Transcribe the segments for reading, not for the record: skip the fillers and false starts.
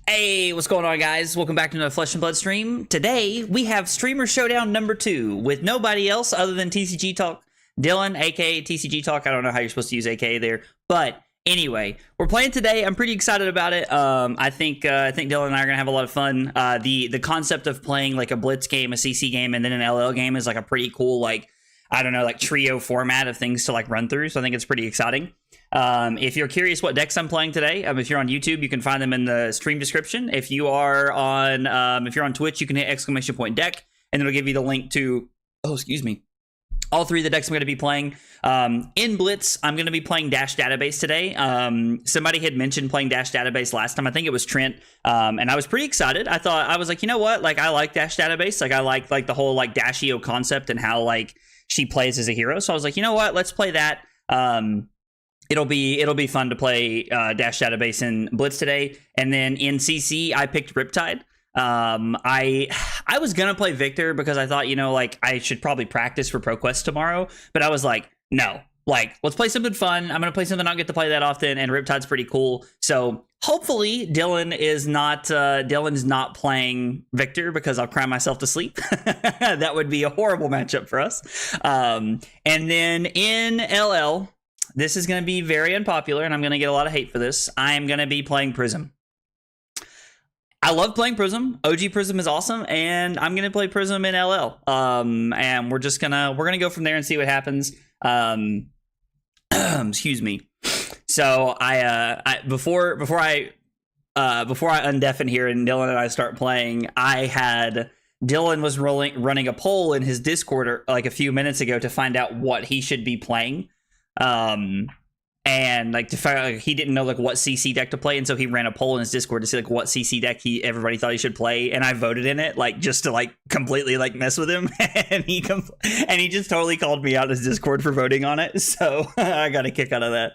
Hey, what's going on, guys? Welcome back to another Flesh and Blood stream. Today, we have Streamer Showdown number 2 with nobody else other than TCG Talk. Dylan, aka TCG Talk. I don't know how you're supposed to use aka there. But anyway, we're playing today. I'm pretty excited about it. I think Dylan and I are going to have a lot of fun. The concept of playing like a Blitz game, a CC game, and then an LL game is like a pretty cool, like, I don't know, like trio format of things to like run through. So I think it's pretty exciting. If you're curious what decks I'm playing today, if you're on YouTube, you can find them in the stream description. If you're on Twitch, you can hit !deck, and it'll give you the link to, all three of the decks I'm going to be playing. In Blitz, I'm going to be playing Dash Database today. Somebody had mentioned playing Dash Database last time. I think it was Trent. And I was pretty excited. I was like, you know what? Like, I like Dash Database. Like, I like the whole like Dashio concept and how like she plays as a hero. So I was like, you know what? Let's play that. It'll be fun to play Dash Database in Blitz today. And then in CC, I picked Riptide. I was gonna play Victor because I thought, you know, like I should probably practice for ProQuest tomorrow, but I was like, no, like let's play something fun. I'm gonna play something I don't get to play that often, and Riptide's pretty cool. So hopefully Dylan's not playing Victor because I'll cry myself to sleep. That would be a horrible matchup for us. And then in LL, this is going to be very unpopular, and I'm going to get a lot of hate for this. I'm going to be playing Prism. I love playing Prism. OG Prism is awesome, and I'm going to play Prism in LL. And we're gonna go from there and see what happens. Excuse me. So before I undeafen here and Dylan and I start playing, Dylan was running a poll in his Discord like a few minutes ago to find out what he should be playing. And like to find out, like, he didn't know like what CC deck to play, and so he ran a poll in his Discord to see like what CC deck everybody thought he should play, and I voted in it like just to like completely like mess with him, and he just totally called me out in his Discord for voting on it. So I got a kick out of that.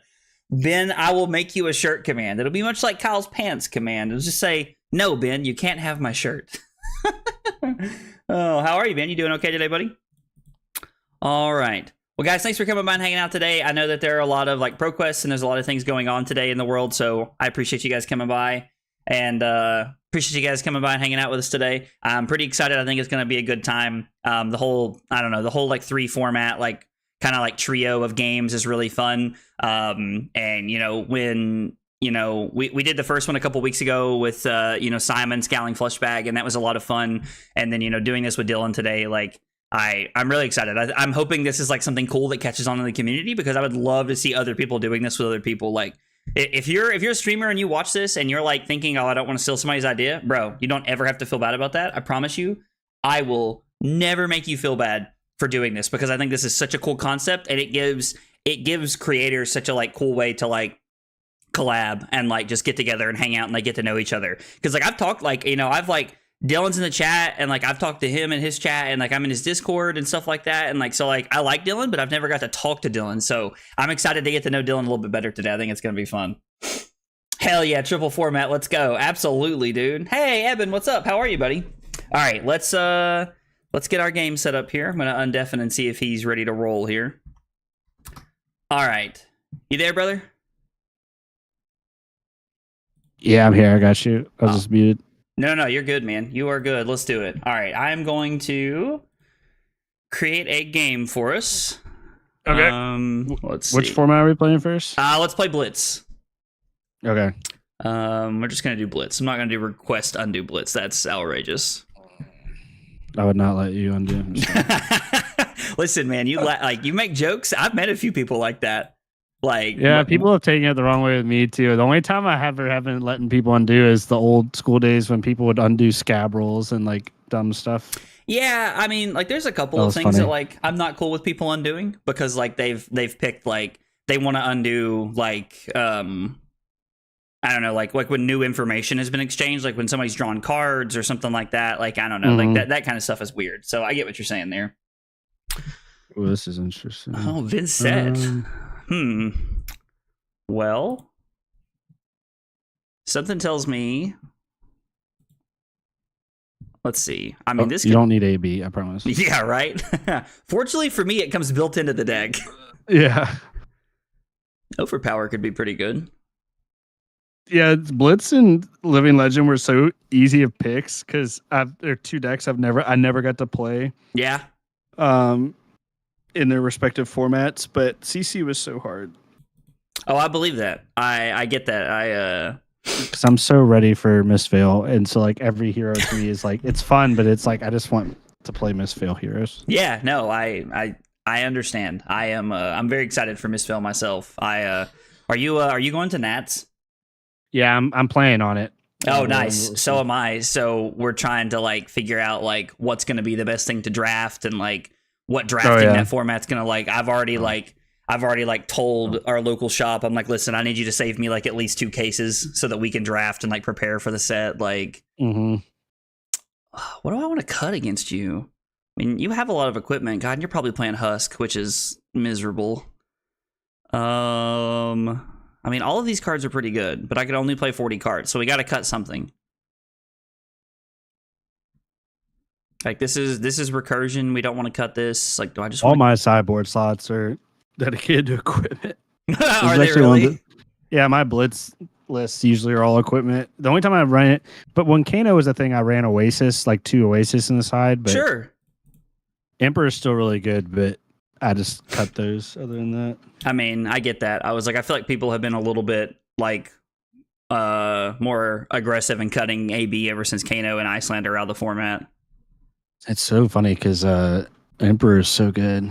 Ben, I will make you a shirt command. It'll be much like Kyle's pants command. It'll just say, no, Ben, you can't have my shirt. Oh, how are you, Ben? You doing okay today, buddy? All right. Well, guys, thanks for coming by and hanging out today. I know that there are a lot of like ProQuests and there's a lot of things going on today in the world, so I appreciate you guys coming by and appreciate you guys coming by and hanging out with us today. I'm pretty excited. I think it's going to be a good time. The whole like 3 format, like kind of like trio of games is really fun. And you know, when we did the first one a couple weeks ago with Simon Scowling Flushbag, and that was a lot of fun. And then doing this with Dylan today, like. I'm really excited. I'm hoping this is like something cool that catches on in the community, because I would love to see other people doing this with other people. Like if you're a streamer and you watch this and you're like thinking, oh, I don't want to steal somebody's idea, bro, you don't ever have to feel bad about that. I promise you, I will never make you feel bad for doing this, because I think this is such a cool concept, and it gives creators such a like cool way to like collab and like just get together and hang out and like get to know each other. Because like I've talked like I've like Dylan's in the chat, and like I've talked to him in his chat, and like I'm in his Discord and stuff like that, and like so like I like Dylan, but I've never got to talk to Dylan, so I'm excited to get to know Dylan a little bit better today. I think it's gonna be fun. Hell yeah, triple format, let's go. Absolutely, dude. Hey Eben, what's up? How are you, buddy? All right, let's get our game set up here. I'm gonna undeafen and see if he's ready to roll here. All right, you there, brother? Yeah, I'm here. I got you. I was just muted. No, you're good, man. You are good. Let's do it. All right, I'm going to create a game for us. Okay. Let's see. Which format are we playing first? Let's play Blitz. Okay. We're just gonna do Blitz. I'm not gonna do request undo Blitz. That's outrageous. I would not let you undo. Listen, man, you make jokes. I've met a few people like that. Like, yeah, people have taken it the wrong way with me too. The only time I haven't letting people undo is the old school days when people would undo scab rolls and like dumb stuff. Yeah, I mean, like there's a couple of things funny. that like I'm not cool with people undoing, because like they've picked like they want to undo like I don't know, like when new information has been exchanged, like when somebody's drawn cards or something like that. Like I don't know, like that kind of stuff is weird. So I get what you're saying there. Oh, this is interesting. Oh, Vince said. Well, something tells me. Let's see. I mean, you don't need AB, I promise. Yeah, right. Fortunately for me, it comes built into the deck. Yeah. Overpower could be pretty good. Yeah, it's Blitz and Living Legend were so easy of picks because there are two decks I never got to play Yeah. um in their respective formats, but CC was so hard. Oh, I believe that. I get that. Because I'm so ready for Mistveil, and so like every hero to me is like it's fun, but it's like I just want to play Mistveil heroes. Yeah, no, I understand. I'm very excited for Mistveil myself. Are you going to Nats? Yeah, I'm playing on it. Oh, nice. So am I. So we're trying to like figure out like what's going to be the best thing to draft and like what drafting that format's going to like. I've already like told our local shop, I'm like, listen, I need you to save me like at least 2 cases so that we can draft and like prepare for the set. Like, what do I want to cut against you? I mean, you have a lot of equipment, God, and you're probably playing Husk, which is miserable. I mean, all of these cards are pretty good, but I could only play 40 cards, so we got to cut something. Like this is recursion. We don't want to cut this. Like, do I just all my sideboard slots are dedicated to equipment? Are they really? Yeah, my Blitz lists usually are all equipment. The only time I run it, but when Kano was a thing, I ran Oasis, like 2 Oasis in the side. But sure, Emperor is still really good, but I just cut those. Other than that, I mean, I get that. I was like, I feel like people have been a little bit like more aggressive in cutting AB ever since Kano and Iceland are out of the format. It's so funny because Emperor is so good.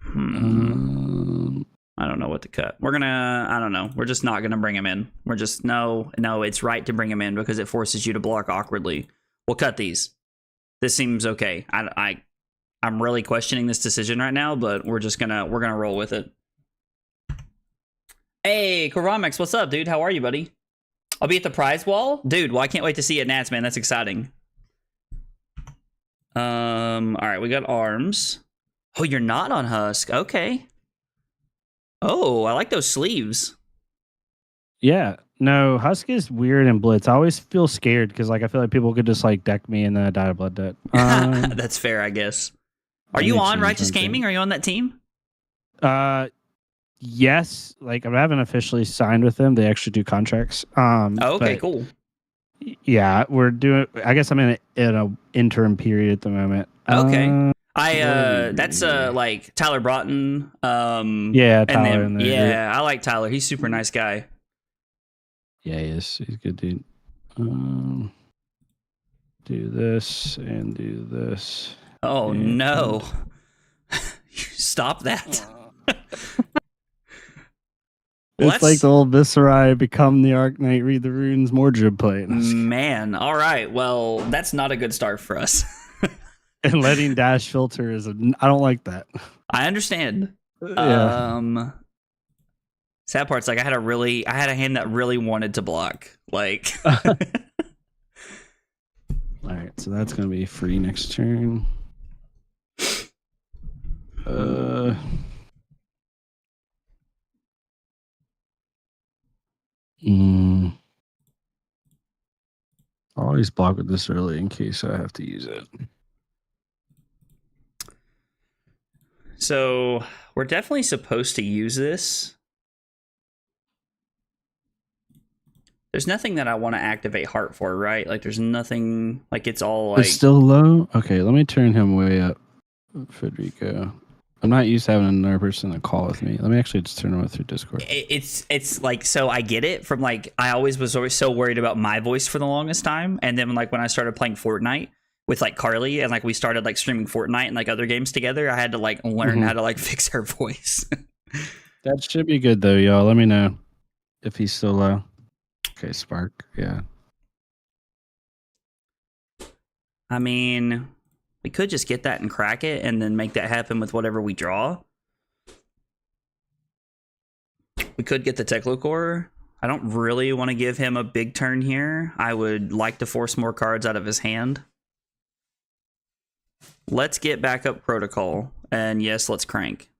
I don't know what to cut. I don't know. We're just not gonna bring him in. We're just no. It's right to bring him in because it forces you to block awkwardly. We'll cut these. This seems okay. I'm really questioning this decision right now, but we're gonna roll with it. Hey, Karamex, what's up, dude? How are you, buddy? I'll be at the prize wall, dude. Well, I can't wait to see you at Nats, man. That's exciting. All right, we got arms. Oh, you're not on Husk. Okay. Oh, I like those sleeves. Yeah. No, Husk is weird and Blitz. I always feel scared because like I feel like people could just like deck me and then I die of blood debt. That's fair, I guess. Are you on Righteous Gaming? Are you on that team? Yes. Like I haven't officially signed with them. They actually do contracts. Okay, cool. Yeah, we're doing. I guess I'm in an interim period at the moment. Okay. That's like Tyler Broughton. Yeah, Tyler. And then, yeah, I like Tyler. He's super nice guy. Yeah, he is. He's a good dude. Do this and do this. Oh no! Stop that. Well, it's like the old Viserai become the Arc Knight, read the runes, Mordred play. Man, all right. Well, that's not a good start for us. And letting dash filter is I don't like that. I understand. Yeah. Sad part's like I had a hand that really wanted to block. Like all right, so that's gonna be free next turn. I'll always block with this early in case I have to use it. So we're definitely supposed to use this. There's nothing that I want to activate Heart for, right? Like there's nothing, like it's all like... It's still low? Okay, let me turn him way up, Federico. I'm not used to having another person to call with me. Let me actually just turn him through Discord. It's like, so I get it from like, I was always so worried about my voice for the longest time. And then like when I started playing Fortnite with like Carly and like we started like streaming Fortnite and like other games together, I had to like learn how to like fix her voice. That should be good though, y'all. Let me know if he's still low. Okay, Spark. Yeah. I mean, we could just get that and crack it and then make that happen with whatever we draw. We could get the Techlocore. I don't really want to give him a big turn here. I would like to force more cards out of his hand. Let's get backup protocol. And yes, let's crank.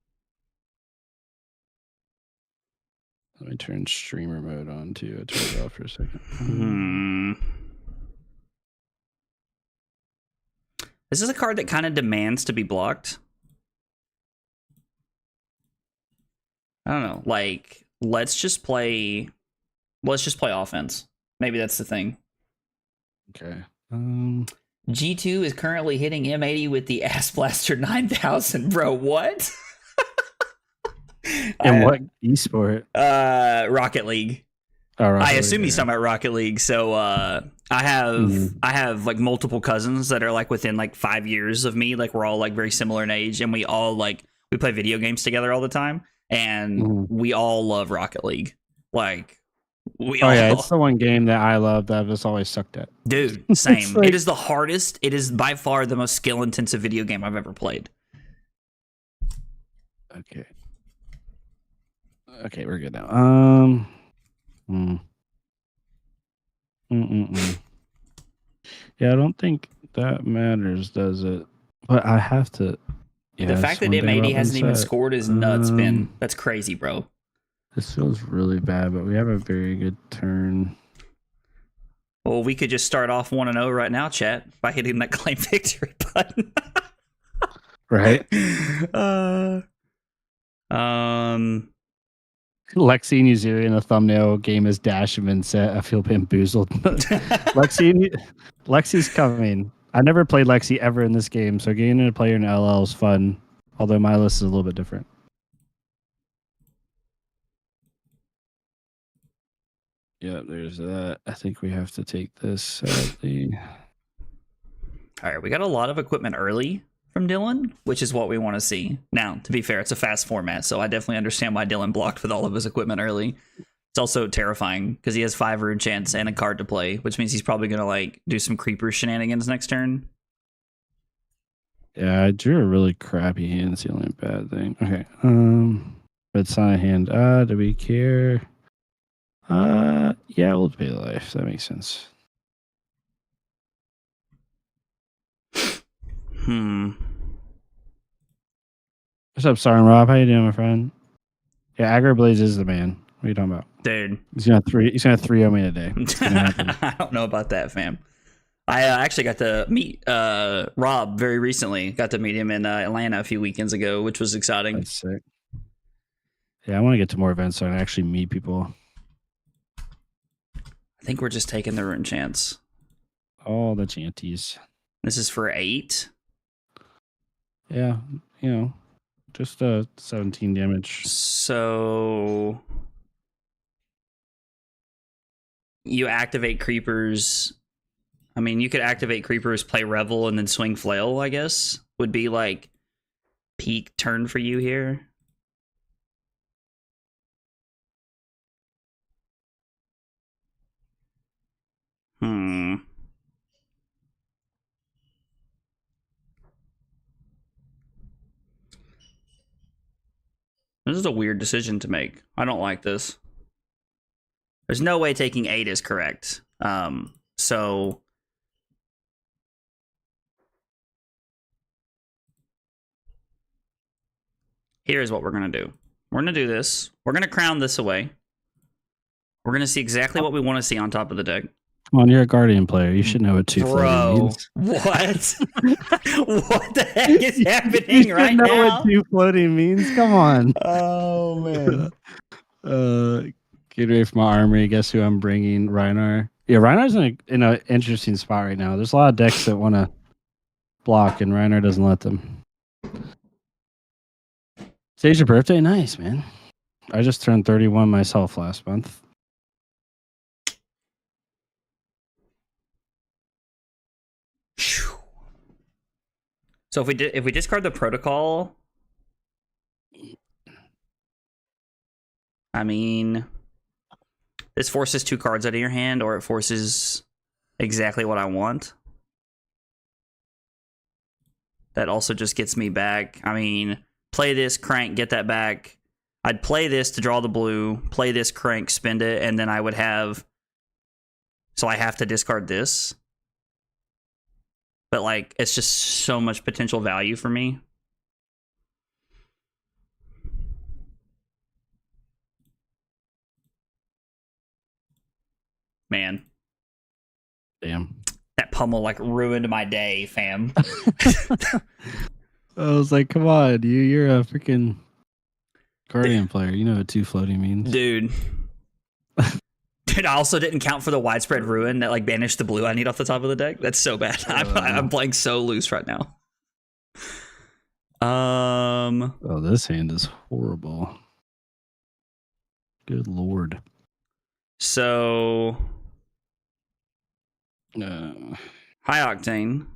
Let me turn streamer mode on too. I turned it off for a second. This is a card that kind of demands to be blocked. I don't know. Like, let's just play offense. Maybe that's the thing. Okay. G2 is currently hitting M80 with the Ass Blaster 9000, bro. What? And what esport? Rocket League. Oh, Rocket I League, assume he's yeah. talking about Rocket League. So I have like multiple cousins that are like within like 5 years of me. Like we're all like very similar in age, and we all like we play video games together all the time, and we all love Rocket League. Like it's the one game that I love that I've just always sucked at. Dude, same. Like, it is the hardest. It is by far the most skill intensive video game I've ever played. Okay, we're good now. Yeah, I don't think that matters, does it? But I have to. Yeah, the fact that M80 hasn't even scored is nuts, Ben. That's crazy, bro. This feels really bad, but we have a very good turn. Well, we could just start off 1-0 right now, chat, by hitting that claim victory button. Right? Lexi New Zealand, a thumbnail game is Dash and set. I feel bamboozled. Lexi's coming. I never played Lexi ever in this game, so getting to play her in LL is fun. Although my list is a little bit different. Yeah, there's that. I think we have to take this, sadly. All right, we got a lot of equipment early from Dylan, which is what we want to see. Now, to be fair, it's a fast format, so I definitely understand why Dylan blocked with all of his equipment early. It's also terrifying because he has 5 rune chants and a card to play, which means he's probably going to like do some creeper shenanigans next turn. Yeah, I drew a really crappy hand. It's the only bad thing. Okay. Red sign hand. Do we care? Yeah, we'll pay life. That makes sense. What's up, Sergeant Rob? How you doing, my friend? Yeah, Aggro Blaze is the man. What are you talking about? Dude. He's gonna 3-0 me today. I don't know about that, fam. I actually got to meet Rob very recently. Got to meet him in Atlanta a few weekends ago, which was exciting. That's sick. Yeah, I want to get to more events so I can actually meet people. I think we're just taking the rune chance. Oh, the chanties. This is for 8. Yeah, just 17 damage. So you activate creepers. I mean, you could activate creepers, play Revel, and then swing Flail, I guess, would be like peak turn for you here. This is a weird decision to make. I don't like this. There's no way taking 8 is correct. So here's what we're going to do. We're going to do this. We're going to crown this away. We're going to see exactly what we want to see on top of the deck. Come on, you're a Guardian player. You should know what 2 floating means. What? What the heck is happening right now? You know what 2 floating means? Come on. Oh, man. Get away from my armory. Guess who I'm bringing? Reinar. Yeah, Reinar's in an interesting spot right now. There's a lot of decks that want to block, and Reinar doesn't let them. Today's your birthday? Nice, man. I just turned 31 myself last month. So if we discard the protocol, I mean, this forces 2 cards out of your hand, or it forces exactly what I want. That also just gets me back. I mean, play this, crank, get that back. I'd play this to draw the blue, play this, crank, spend it, and then I would have... So I have to discard this. But, like, it's just so much potential value for me. Man. Damn. That pummel, like, ruined my day, fam. I was like, come on, you're a freaking... Guardian player, you know what 2 floating means. Dude. Dude, I also didn't count for the widespread ruin that like banished the blue I need off the top of the deck. That's so bad. I'm playing so loose right now. Oh, this hand is horrible. Good lord. So high octane.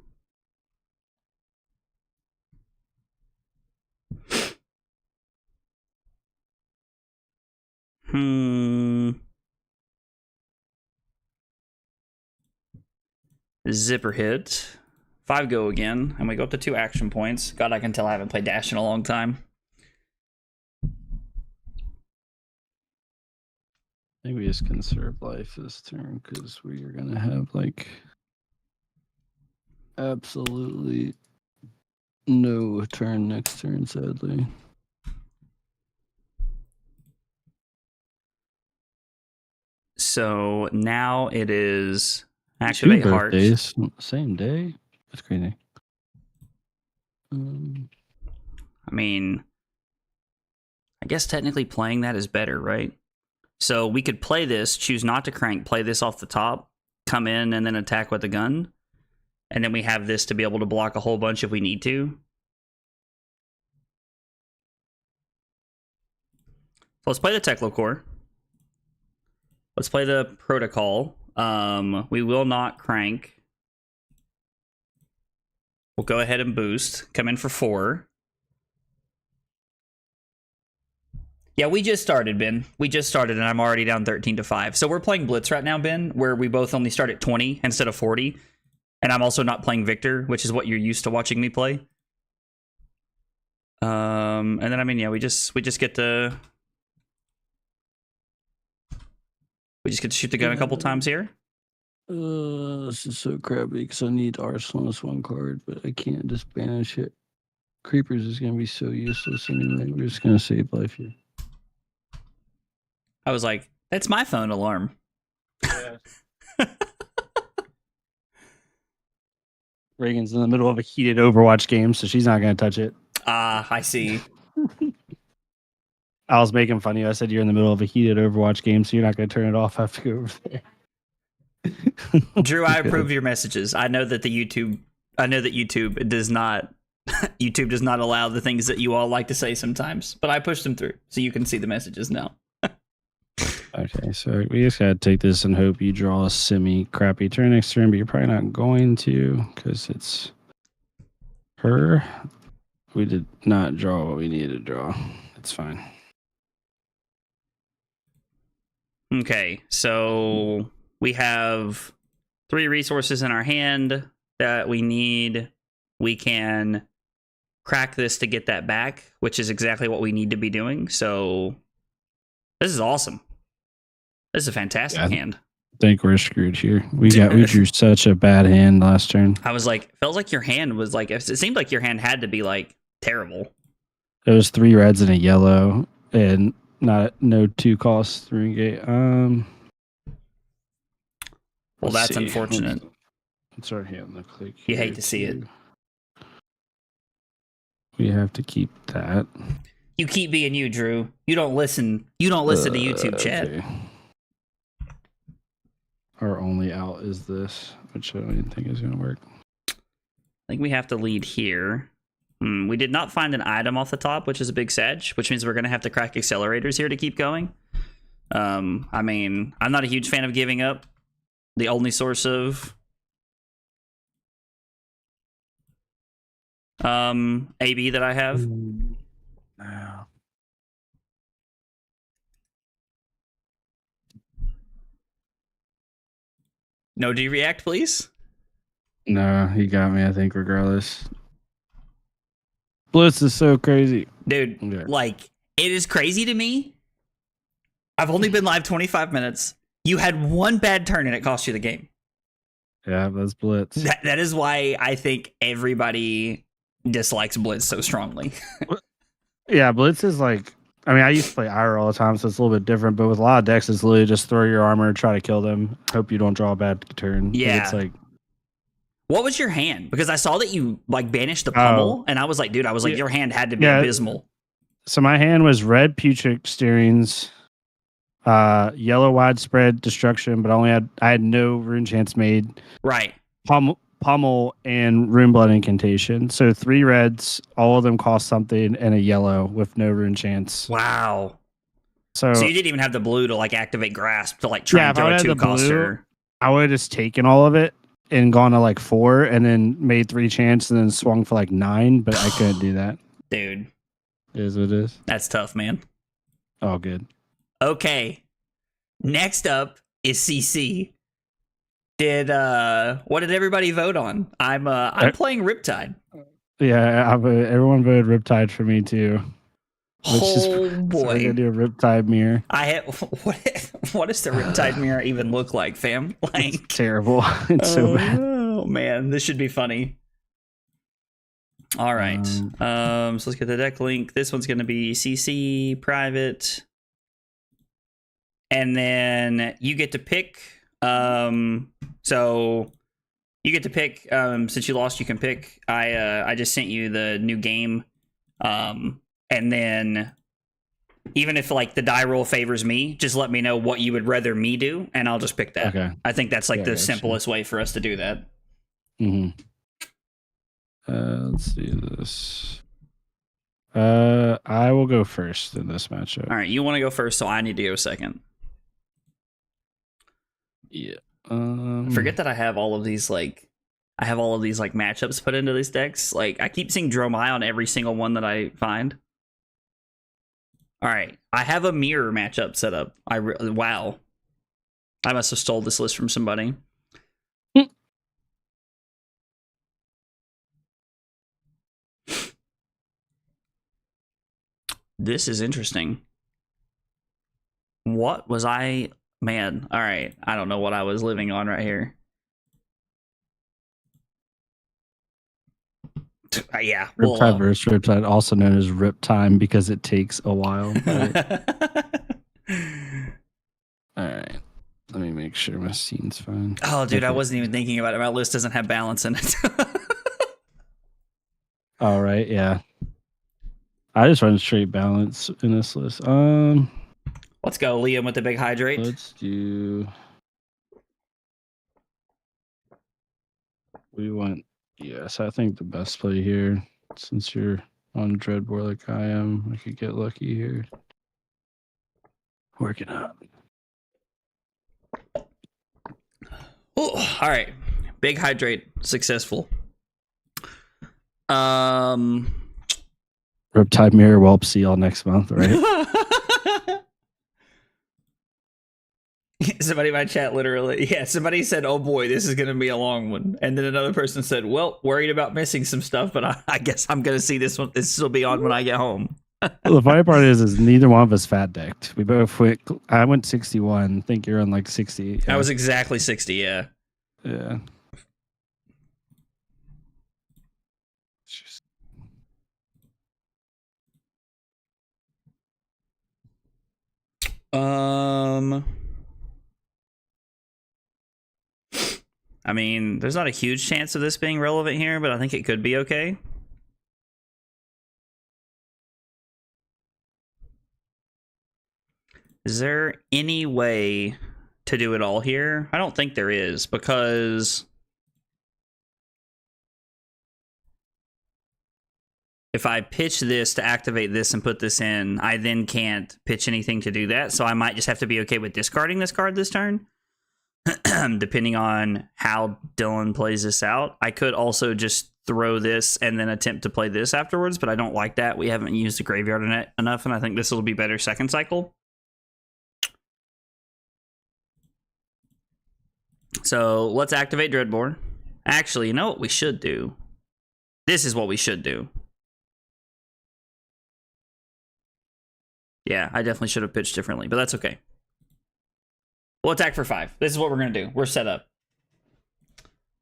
Zipper hit. 5 go again, and we go up to 2 action points. God, I can tell I haven't played Dash in a long time. I think we just conserve life this turn because we are gonna have like absolutely no turn next turn, sadly. So now it is activate heart. Birthdays, same day. That's crazy. I mean, I guess technically playing that is better, right? So we could play this, choose not to crank, play this off the top, come in and then attack with the gun. And then we have this to be able to block a whole bunch if we need to. So let's play the Teklo Core. Let's play the Protocol. We will not crank. We'll go ahead and boost. Come in for 4. Yeah, we just started, Ben. We just started, and I'm already down 13-5. So we're playing Blitz right now, Ben, where we both only start at 20 instead of 40. And I'm also not playing Victor, which is what you're used to watching me play. And then, I mean, yeah, we just get to... We just get to shoot the gun a couple times here. This is so crappy because I need Arsenal's 1 card, but I can't just banish it. Creepers is going to be so useless anyway. We're just going to save life here. I was like, that's my phone alarm. Yeah. Reagan's in the middle of a heated Overwatch game, so she's not going to touch it. I see. I was making fun of you. I said you're in the middle of a heated Overwatch game, so you're not going to turn it off after you go over there. Drew, I approve your messages. I know that YouTube does not YouTube does not allow the things that you all like to say sometimes, but I push them through so you can see the messages now. Okay, so we just gotta take this and hope you draw a semi-crappy turn next turn, but you're probably not going to because it's her. We did not draw what we needed to draw. It's fine. Okay, so we have 3 resources in our hand that we need. We can crack this to get that back, which is exactly what we need to be doing. So this is awesome. This is a fantastic hand. I think we're screwed here. We drew such a bad hand last turn. I was like, felt like your hand was like, it seemed like your hand had to be like terrible. It was 3 reds and a yellow, and no 2 costs through gate. Well, that's unfortunate. It's our hand. The click. You hate to see it. We have to keep that. You keep being you, Drew. You don't listen. You don't listen to YouTube chat. Okay. Our only out is this, which I don't even think is going to work. I think we have to lead here. We did not find an item off the top, which is a big sedge, which means we're going to have to crack accelerators here to keep going. I mean, I'm not a huge fan of giving up the only source of AB that I have. No. No, do you react, please? No, he got me, I think, regardless. Blitz is so crazy. Dude, yeah. Like, it is crazy to me. I've only been live 25 minutes. You had 1 bad turn and it cost you the game. Yeah, that's Blitz. That is why I think everybody dislikes Blitz so strongly. Yeah, Blitz is like, I mean, I used to play IR all the time, so it's a little bit different, but with a lot of decks, it's literally just throw your armor, try to kill them, hope you don't draw a bad turn. Yeah. It's like, what was your hand? Because I saw that you like banished the pummel, and I was like, dude, your hand had to be abysmal. So my hand was red Putrid Steerings, yellow Widespread Destruction, but I had no Rune Chance made. Right. Pummel and Rune Blood Incantation. So 3 reds, all of them cost something, and a yellow with no Rune Chance. Wow. So you didn't even have the blue to like activate Grasp to like try and if I throw would a have the 2-coster. I would have just taken all of it and gone to like 4 and then made 3 chance and then swung for like 9, but I couldn't do that. Dude. It is what it is. That's tough, man. Oh, good. Okay. Next up is CC. What did everybody vote on? I'm playing Riptide. Yeah, everyone voted Riptide for me too. Oh boy! So we're gonna do a Riptide mirror. What does the Riptide mirror even look like, fam? Like it's terrible. It's so bad. Oh man, this should be funny. All right. So let's get the deck link. This one's gonna be CC private, and then you get to pick. So you get to pick. Since you lost, you can pick. I just sent you the new game. And then even if like the die roll favors me, just let me know what you would rather me do, and I'll just pick that. Okay. I think that's like the simplest way for us to do that. Mm-hmm. Let's see this. I will go first in this matchup. All right, you want to go first, so I need to go second. Yeah. Forget that I have all of these matchups put into these decks. Like I keep seeing Dromai on every single one that I find. All right, I have a mirror matchup set up. Wow, I must have stole this list from somebody. This is interesting. What was I? Man, all right. I don't know what I was living on right here. Yeah. Riptide versus Riptide, also known as Rip Time because it takes a while. All right. Let me make sure my scene's fine. Oh, dude, I wasn't even thinking about it. My list doesn't have balance in it. All right, yeah. I just run straight balance in this list. Let's go, Liam, with the big hydrate. Let's do. We want. Yes, I think the best play here, since you're on Dreadbore like I am, I could get lucky here. Working out. Ooh, all right, big hydrate, successful. Riptide Mirror Whelp, see y'all next month, right? Somebody in my chat literally, somebody said, oh boy, this is going to be a long one. And then another person said, well, worried about missing some stuff, but I guess I'm going to see this one. This will be on when I get home. Well, the funny part is neither one of us fat decked. We both went, I went 61. I think you're on like 60. I was exactly 60, yeah. Yeah. I mean, there's not a huge chance of this being relevant here, but I think it could be okay. Is there any way to do it all here? I don't think there is, because if I pitch this to activate this and put this in, I then can't pitch anything to do that. So I might just have to be okay with discarding this card this turn, depending on how Dylan plays this out. I could also just throw this and then attempt to play this afterwards, but I don't like that. We haven't used the graveyard enough, and I think this will be better second cycle. So let's activate Dreadbore. Actually, you know what we should do? This is what we should do. Yeah, I definitely should have pitched differently, but that's okay. We'll attack for 5. This is what we're going to do. We're set up.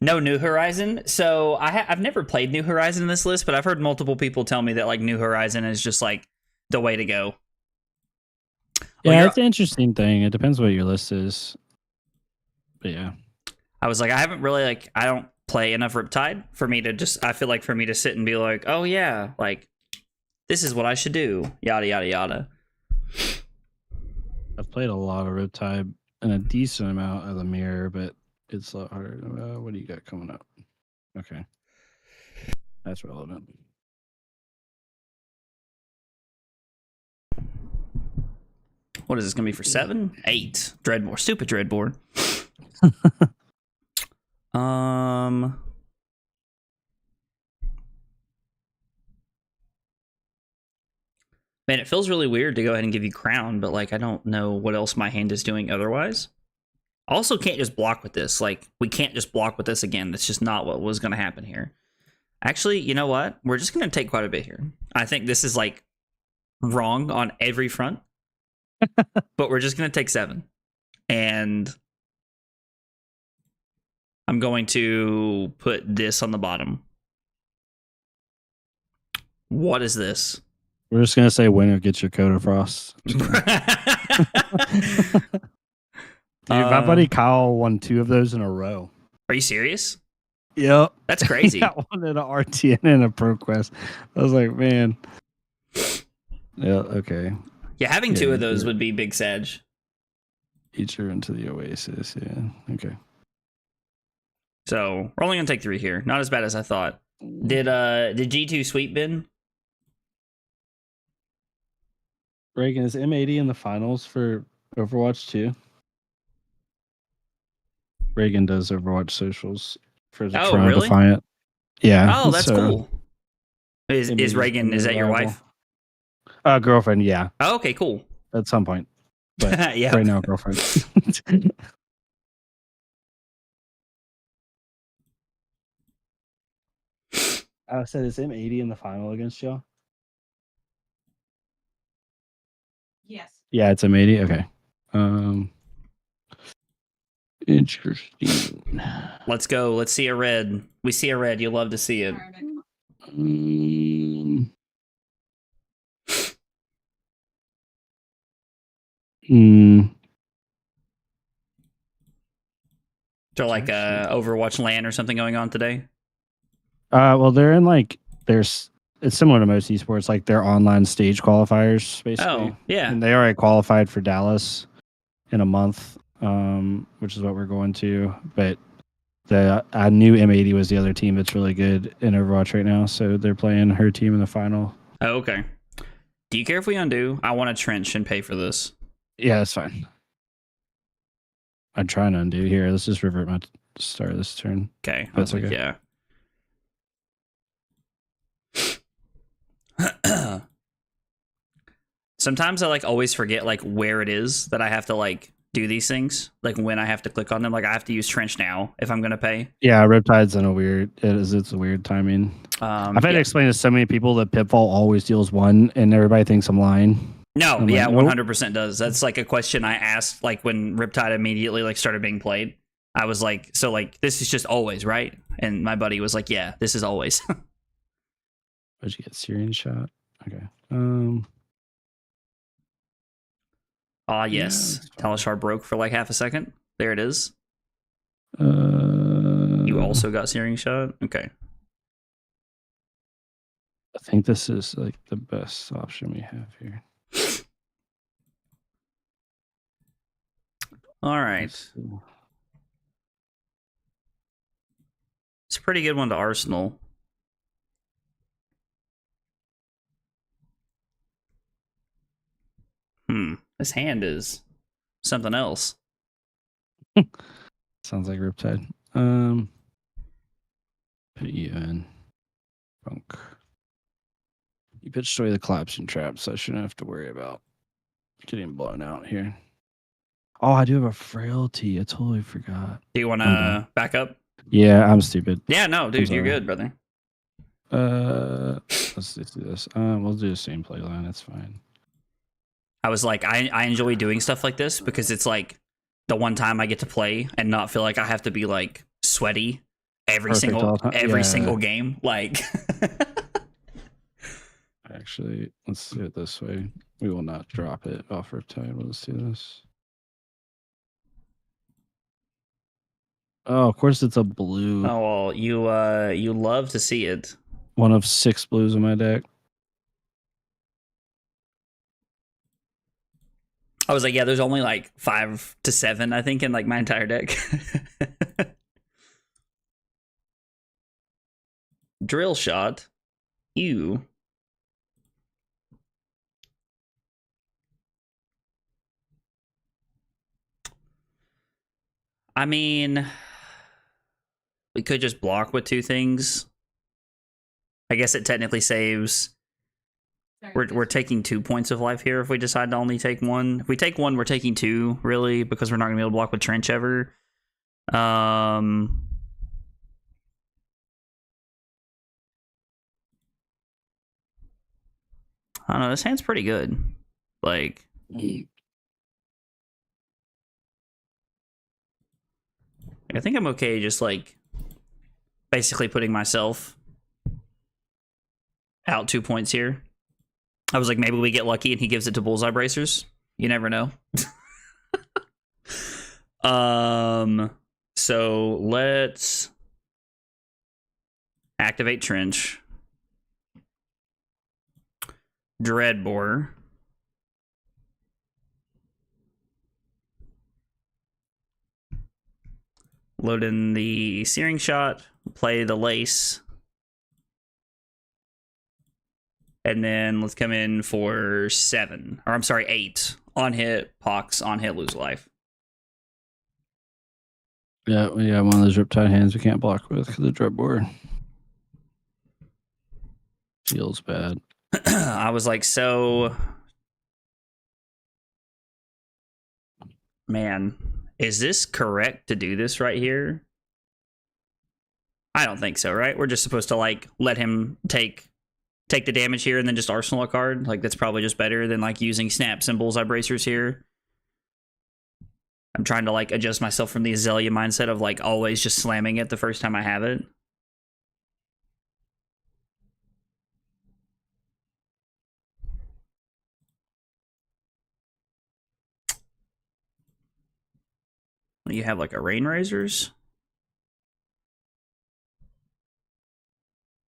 No New Horizon. So I've never played New Horizon in this list, but I've heard multiple people tell me that like New Horizon is just like the way to go. Yeah, it's an interesting thing. It depends what your list is. But yeah. I was like, I haven't really like, I don't play enough Riptide for me to just, I feel like for me to sit and be like, oh yeah, like This is what I should do. Yada, yada, yada. I've played a lot of Riptide and a decent amount of the Mirror, but it's a lot harder. What do you got coming up? Okay. That's relevant. What is this going to be for 7? 8. Dreadboard. Stupid Dreadboard. Man, it feels really weird to go ahead and give you Crown, but like I don't know what else my hand is doing otherwise. I also can't just block with this. Like, we can't just block with this again. That's just not what was going to happen here. Actually, you know what? We're just going to take quite a bit here. I think this is like wrong on every front. But we're just going to take 7. And I'm going to put this on the bottom. What is this? We're just gonna say winner gets your Coda Frost. Dude, my buddy Kyle won 2 of those in a row. Are you serious? Yep. That's crazy. I wanted an RTN and a ProQuest. I was like, man. Yeah, okay. Yeah, having 2 of those would be big Sag. Each are into the Oasis, yeah. Okay. So we're only gonna take 3 here. Not as bad as I thought. Did G2 sweep bin? Reagan, is M80 in the finals for Overwatch 2? Reagan does Overwatch socials for the Toronto really? Defiant. Yeah. Oh, that's cool. Is Reagan, is that your wife? Girlfriend, yeah. Oh, okay, cool. At some point. But yeah. Right now, girlfriend. I said, is M80 in the final against y'all? Yes. Yeah, it's M80. Okay. Interesting. Let's go. Let's see a red. We see a red. You love to see it. So like Overwatch LAN or something going on today? Well, they're in like it's similar to most esports, like they're online stage qualifiers, basically. Oh, yeah. And they already qualified for Dallas in a month, which is what we're going to. But I knew M80 was the other team that's really good in Overwatch right now, so they're playing her team in the final. Oh, okay. Do you care if we undo? I want to trench and pay for this. Yeah, that's fine. I'm trying to undo here. Let's just revert my start of this turn. Okay. That's okay. Yeah. Sometimes I like always forget like where it is that I have to like do these things, like when I have to click on them. Like I have to use trench now if I'm gonna pay. Yeah, Riptide's in a weird. It's a weird timing. I've had to explain to so many people that Pitfall always deals 1, and everybody thinks I'm lying. No, I'm yeah, like, nope. 100% does. That's like a question I asked like when Riptide immediately like started being played. I was like, so like this is just always, right? And my buddy was like, yeah, this is always. What'd you get? Syrian shot. Okay. Yes. Yeah, Talishar broke for like half a second. There it is. You You also got Searing Shot? Okay. I think this is like the best option we have here. All right. It's a pretty good one to Arsenal. This hand is something else. Sounds like Riptide. Put you in. Funk. You pitched away the collapsing trap, so I shouldn't have to worry about getting blown out here. Oh, I do have a frailty. I totally forgot. Do you want to back up? Yeah, I'm stupid. Yeah, no, dude, you're good, brother. Let's do this. We'll do the same play line. That's fine. I was like, I enjoy doing stuff like this because it's like the one time I get to play and not feel like I have to be like sweaty every single game. Like, actually, let's do it this way. We will not drop it off Riptide. Let's do this. Oh, of course it's a blue. Oh well, you love to see it. One of 6 blues in my deck. I was like, yeah, there's only like 5 to 7, I think, in like my entire deck. Drill shot. Ew. I mean, we could just block with 2 things. I guess it technically saves. We're taking 2 points of life here if we decide to only take 1. If we take 1, we're taking 2, really, because we're not going to be able to block with Trench ever. I don't know. This hand's pretty good. Like, I think I'm okay just, like, basically putting myself out 2 points here. I was like, maybe we get lucky and he gives it to Bullseye Bracers. You never know. So let's activate Trench. Dreadbore. Load in the Searing Shot. Play the Lace. And then let's come in for 7. Or I'm sorry, 8. On hit, Pox. On hit, lose life. Yeah, we have one of those Riptide hands we can't block with because of Dreadbore. Feels bad. I was like, so... Man, is this correct to do this right here? I don't think so, right? We're just supposed to, like, let him take the damage here and then just arsenal a card. Like, that's probably just better than, like, using snaps and Bullseye Bracers here. I'm trying to, like, adjust myself from the Azalea mindset of, like, always just slamming it the first time I have it. You have, like, a Rain Razors.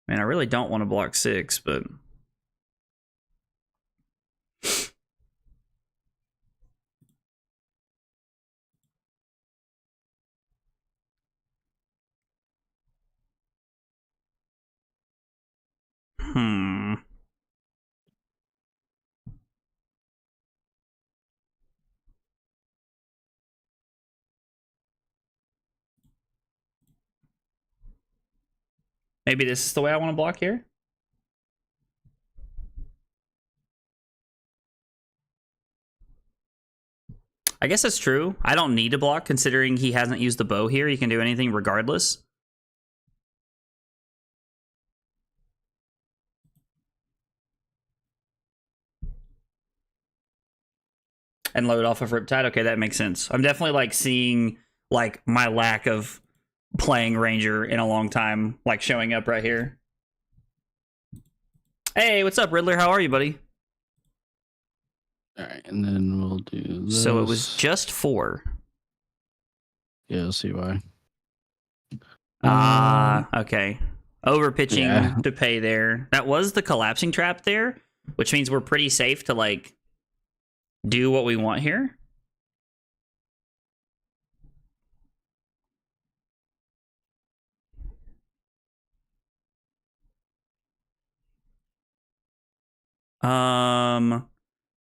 Man, I really don't want to block 6, but... Maybe this is the way I want to block here? I guess that's true. I don't need to block considering he hasn't used the bow here. He can do anything regardless. And load off of Riptide. Okay, that makes sense. I'm definitely like seeing like my lack of playing Ranger in a long time like showing up right here. Hey, what's up, Riddler? How are you, buddy? All right, and then we'll do this. So it was just 4. Yeah, we'll see why. Okay. Over pitching Yeah. to pay there. That was the collapsing trap there, which means we're pretty safe to like do what we want here.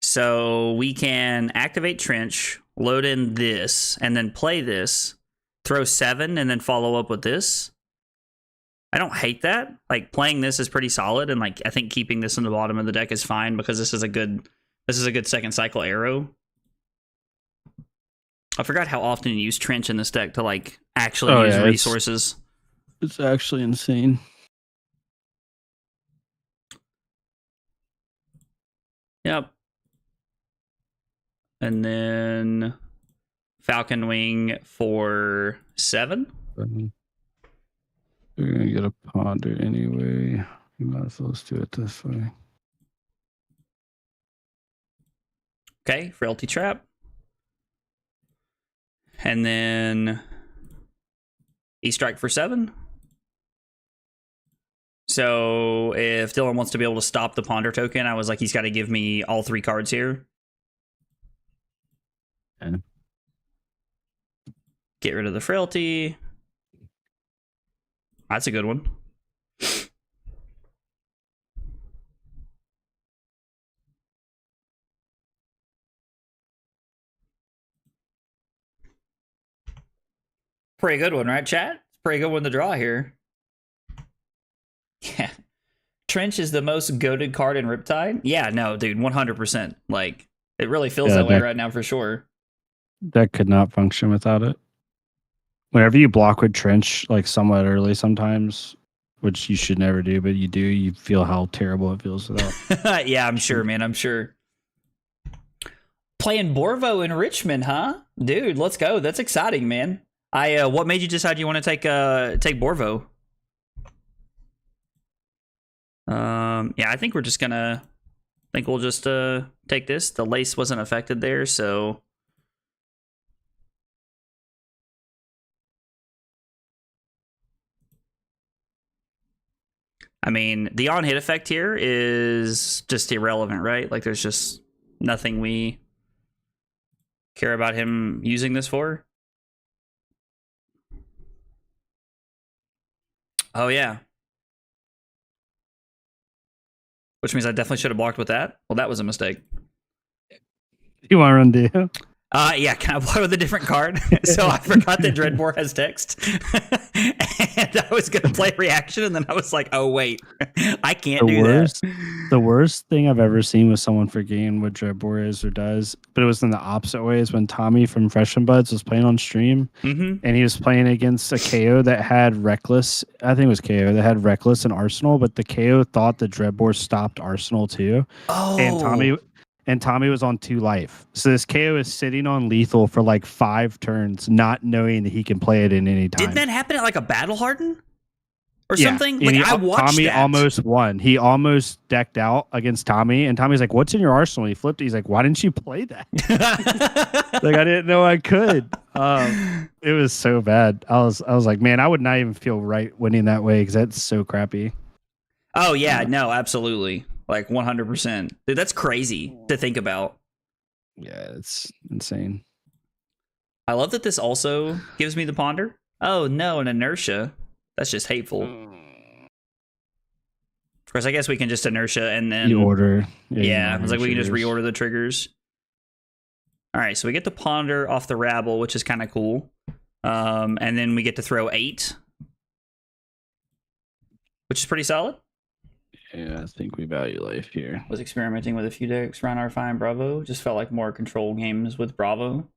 So we can activate Trench, load in this, and then play this, throw 7, and then follow up with this. I don't hate that. Like, playing this is pretty solid, and like I think keeping this in the bottom of the deck is fine because this is a good second cycle arrow. I forgot how often you use Trench in this deck to like actually use resources. It's actually insane. Yep. And then Falcon Wing for 7. We're gonna get a Ponder anyway. You might as well just do it this way. Okay, Frailty Trap. And then E-Strike for 7. So if Dylan wants to be able to stop the Ponder token, I was like, he's got to give me all 3 cards here. And Get rid of the frailty. That's a good one. Pretty good one, right, chat? Pretty good one to draw here. Yeah. Trench is the most goated card in Riptide? Yeah, no, dude, 100%. Like, it really feels that way right now for sure. That could not function without it. Whenever you block with Trench, like somewhat early sometimes, which you should never do, but you do, you feel how terrible it feels without. Yeah, I'm sure, man. I'm sure. Playing Borvo in Richmond, huh? Dude, let's go. That's exciting, man. What made you decide you want to take Borvo? Yeah, I think we're just gonna. I think we'll just take this. The lace wasn't affected there, so. I mean, the on-hit effect here is just irrelevant, right? Like, there's just nothing we care about him using this for. Oh, yeah. Which means I definitely should have blocked with that. Well, that was a mistake. You want to run do? Yeah, can I block with a different card? So I forgot that Dreadbore has text. And I was going to play reaction, and then I was like, oh, wait. I can't do that. The worst thing I've ever seen with someone forgetting what Dreadbore is or does, but it was in the opposite way, is when Tommy from Fresh and Buds was playing on stream, and he was playing against a KO that had Reckless. I think it was KO that had Reckless and Arsenal, but the KO thought the Dreadbore stopped Arsenal too. Oh. And Tommy was on 2 life. So this KO is sitting on lethal for like 5 turns, not knowing that he can play it in any time. Didn't that happen at like a Battle Harden? Or something? And like, I watched Tommy that. almost won. He almost decked out against Tommy. And Tommy's like, what's in your arsenal? He flipped it. He's like, why didn't you play that? Like, I didn't know I could. It was so bad. I was like, man, I would not even feel right winning that way because that's so crappy. Oh, yeah. No, absolutely. Like 100%. Dude, that's crazy to think about. Yeah, it's insane. I love that this also gives me the ponder. Oh, no, an inertia. That's just hateful. Of course, I guess we can just inertia and then... You order. Yeah, it's like we can just reorder the triggers. All right, so we get the ponder off the rabble, which is kind of cool. And then we get to throw 8, which is pretty solid. Yeah, I think we value life here. Was experimenting with a few decks around our fine Bravo. Just felt like more control games with Bravo.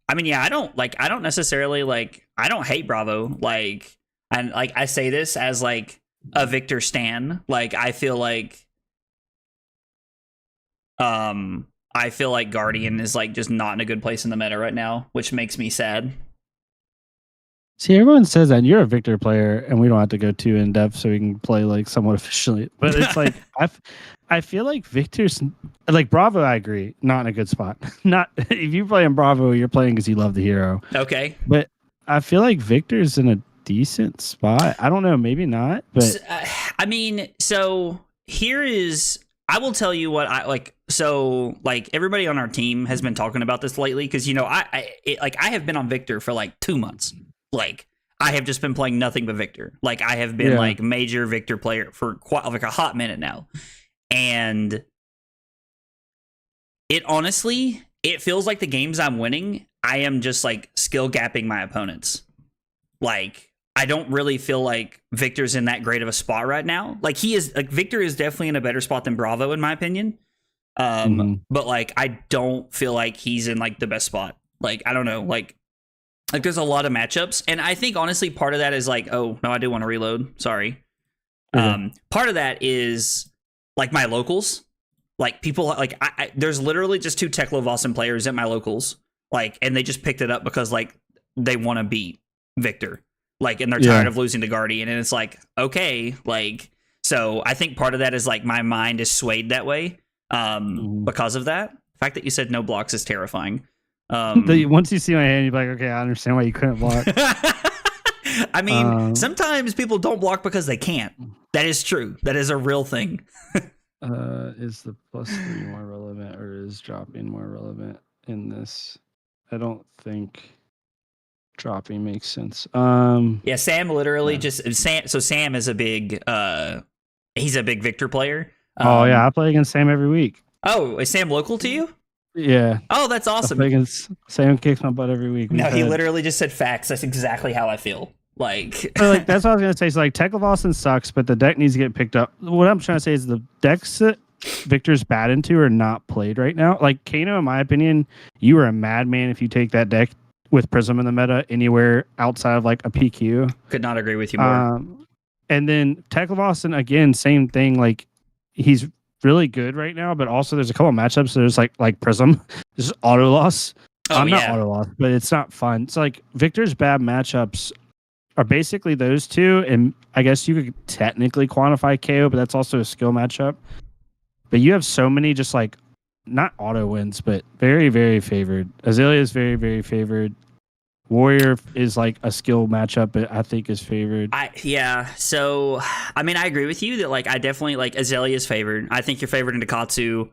I mean, yeah, I don't necessarily I don't hate Bravo. And I say this as like a Victor stan. Like, I feel like Guardian is like just not in a good place in the meta right now, which makes me sad. See, everyone says that you're a Victor player, and we don't have to go too in depth, so we can play like somewhat efficiently. But it's like I feel like Victor's like Bravo. I agree, not in a good spot. Not if you play in Bravo, you're playing because you love the hero. Okay, but I feel like Victor's in a decent spot. I don't know, maybe not, but I mean, so here is. I will tell you what I like. So, like, everybody on our team has been talking about this lately because I have been on Victor for like 2 months. Like, I have just been playing nothing but Victor. Like, I have been like major Victor player for quite like a hot minute now. And it honestly, it feels like the games I'm winning, I am just like skill gapping my opponents. Like, I don't really feel like Victor's in that great of a spot right now. Like, Victor is definitely in a better spot than Bravo, in my opinion. But like, I don't feel like he's in like the best spot. Like, I don't know, like there's a lot of matchups, and I think honestly part of that is like, oh no, I do want to reload. Sorry. Part of that is like my locals. Like, people like I there's literally just 2 Teklo-Vossen players at my locals, like, and they just picked it up because like they want to beat Victor, like, and they're tired of losing to Guardian, and it's like, okay, like, so I think part of that is like my mind is swayed that way because of that. The fact that you said no blocks is terrifying. Once you see my hand, you're like, okay, I understand why you couldn't block. I mean, sometimes people don't block because they can't. That is true. That is a real thing. Is the +3 more relevant, or is dropping more relevant? in this. I don't think dropping makes sense. Yeah, Sam literally Yeah. just Sam is a big he's a big Victor player. Oh yeah, I play against Sam every week. Oh, is Sam local to you? Yeah. Oh, that's I awesome. play against Sam kicks my butt every week. No, he literally just said facts. That's exactly how I feel. Like, So, like that's what I was gonna say. So like Tekla sucks, but the deck needs to get picked up. What I'm trying to say is the decks that Victor's bad into are not played right now. Like Kano, in my opinion, you are a madman if you take that deck with Prism in the meta anywhere outside of like a PQ. could not agree with you more. And then Tekla again, same thing. Like he's really good right now, but also there's a couple of matchups. There's like Prism, this is auto loss. Oh, Not yeah. auto loss, but it's not fun. It's like Victor's bad matchups are basically those two, and I guess you could technically quantify KO, but that's also a skill matchup. But you have so many just like not auto wins, but very, very favored. Azalea is very, very favored. Warrior is like a skill matchup, but I think is favored. So I mean, I agree with you that like I definitely like Azalea is favored. I think you're favored into Katsu.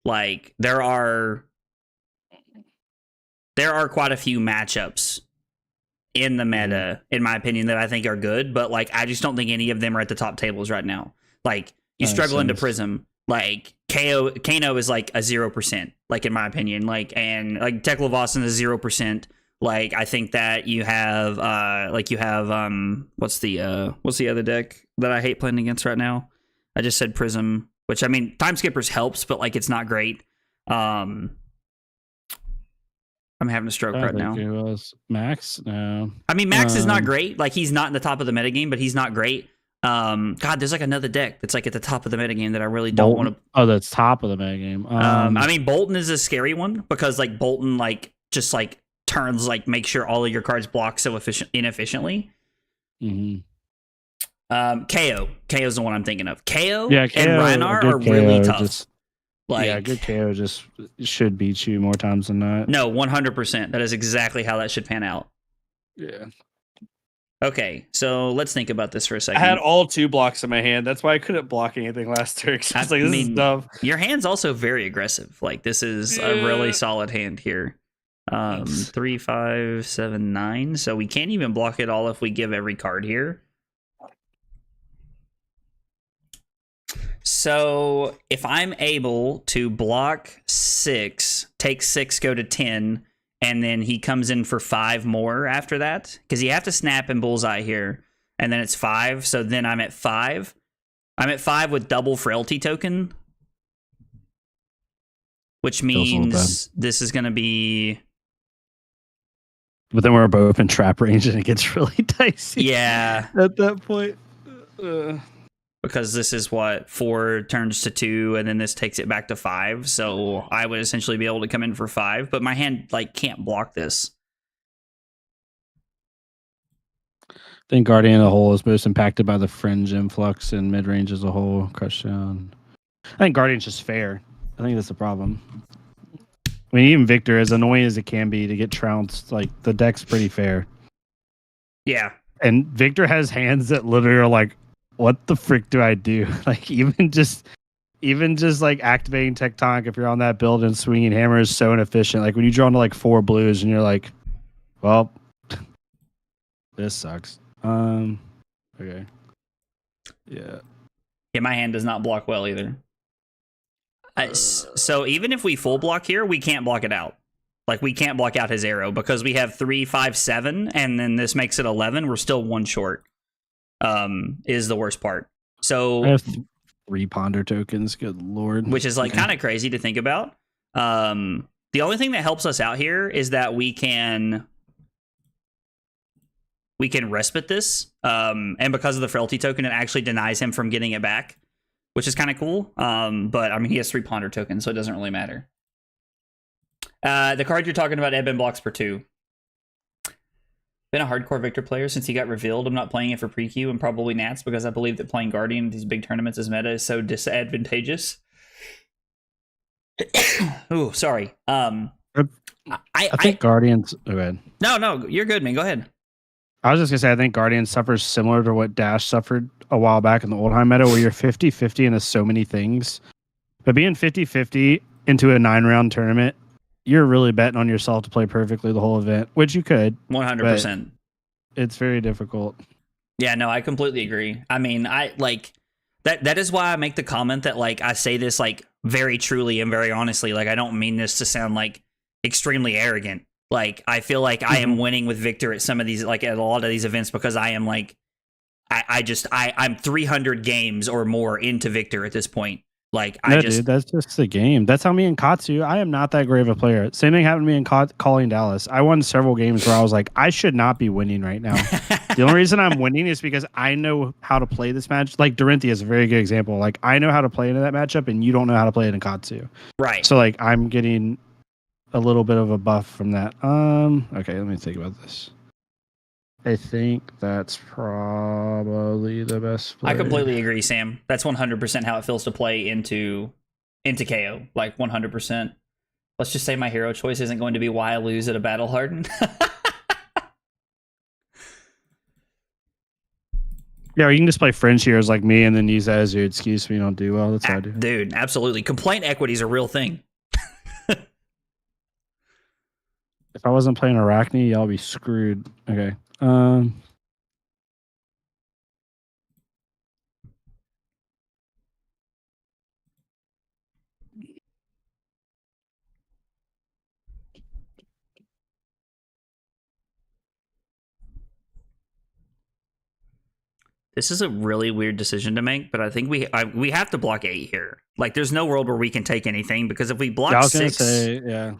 Like there are quite a few matchups in the meta, in my opinion, that I think are good, but like I just don't think any of them are at the top tables right now. Like you struggle into Prism. Like Kano is like a 0%, like in my opinion. Like and like Tekla is 0%. Like I think that you have what's the other deck that I hate playing against right now? I just said Prism, which I mean Time Skippers helps, but like it's not great. I'm having a stroke right now. It was Max. No, I mean Max is not great. Like he's not in the top of the metagame, but he's not great. God, there's like another deck that's like at the top of the metagame that I really don't want to. Oh, that's top of the metagame. I mean Bolton is a scary one because like Bolton like just like turns like make sure all of your cards block so inefficiently. KO's the one I'm thinking of. KO and Reinar are really tough. Good KO just should beat you more times than not. No, 100%. That is exactly how that should pan out. Yeah. Okay, so let's think about this for a second. I had all 2 blocks in my hand. That's why I couldn't block anything last turn. I was like, this is dumb. Your hand's also very aggressive. Like this is a really solid hand here. 3, 5, 7, 9. So we can't even block it all if we give every card here. So if I'm able to block 6, take 6, go to 10, and then he comes in for 5 more after that, because you have to snap and bullseye here, and then it's 5. So then I'm at 5. I'm at 5 with double frailty token, which means this is going to be. But then we're both in trap range, and it gets really dicey. Yeah. At that point. Because this is what 4 turns to 2, and then this takes it back to 5. So I would essentially be able to come in for 5, but my hand like can't block this. I think Guardian of the Whole is most impacted by the fringe influx and mid range as a whole. Crush down. I think Guardian's just fair. I think that's the problem. I mean, even Victor, as annoying as it can be to get trounced, like the deck's pretty fair. Yeah. And Victor has hands that literally are like, what the frick do I do? Like even just like activating Tectonic if you're on that build and swinging hammer is so inefficient. Like when you draw into like 4 blues and you're like, well, this sucks. Okay. Yeah. Yeah, my hand does not block well either. So even if we full block here, we can't block it out. Like we can't block out his arrow because we have 3, 5, 7, and then this makes it 11. We're still 1 short. Is the worst part. So I have 3 ponder tokens. Good lord. Which is like kind of crazy to think about. The only thing that helps us out here is that we can respite this. And because of the frailty token, it actually denies him from getting it back, which is kind of cool. But I mean, he has 3 ponder tokens, so it doesn't really matter. The card you're talking about, Eben blocks per 2. Been a hardcore Victor player since he got revealed. I'm not playing it for pre-queue and probably Nats because I believe that playing Guardian in these big tournaments as meta is so disadvantageous. Oh, sorry. I think Guardians. Oh, go ahead. No, you're good, man. Go ahead. I was just gonna say I think Guardian suffers similar to what Dash suffered a while back in the Oldheim meta, where you're 50-50 into so many things. But being 50-50 into a 9-round tournament, you're really betting on yourself to play perfectly the whole event, which you could. 100%. It's very difficult. Yeah, no, I completely agree. I mean, I like that is why I make the comment that like I say this like very truly and very honestly. Like I don't mean this to sound like extremely arrogant. Like I feel like I am winning with Victor at some of these, like at a lot of these events, because I am like I'm 300 games or more into Victor at this point. Like Dude, that's just the game. That's how me and Katsu. I am not that great of a player. Same thing happened to me in Calling Dallas. I won several games where I was like, I should not be winning right now. The only reason I'm winning is because I know how to play this match. Like Dorinthia is a very good example. Like I know how to play into that matchup, and you don't know how to play it in Katsu. Right. So like I'm getting a little bit of a buff from that. Okay, let me think about this. I think that's probably the best play. I completely agree, Sam. That's 100% how it feels to play into KO. Like 100%. Let's just say my hero choice isn't going to be why I lose at a Battle Hardened. Yeah, or you can just play French heroes like me and then use that as your excuse when you don't do well. That's how I do. Dude, absolutely. Complaint equity is a real thing. If I wasn't playing Arachne, y'all be screwed. Okay. This is a really weird decision to make, but I think we have to block 8 here. Like, there's no world where we can take anything, because if we block Yeah, I was 6, gonna say, yeah.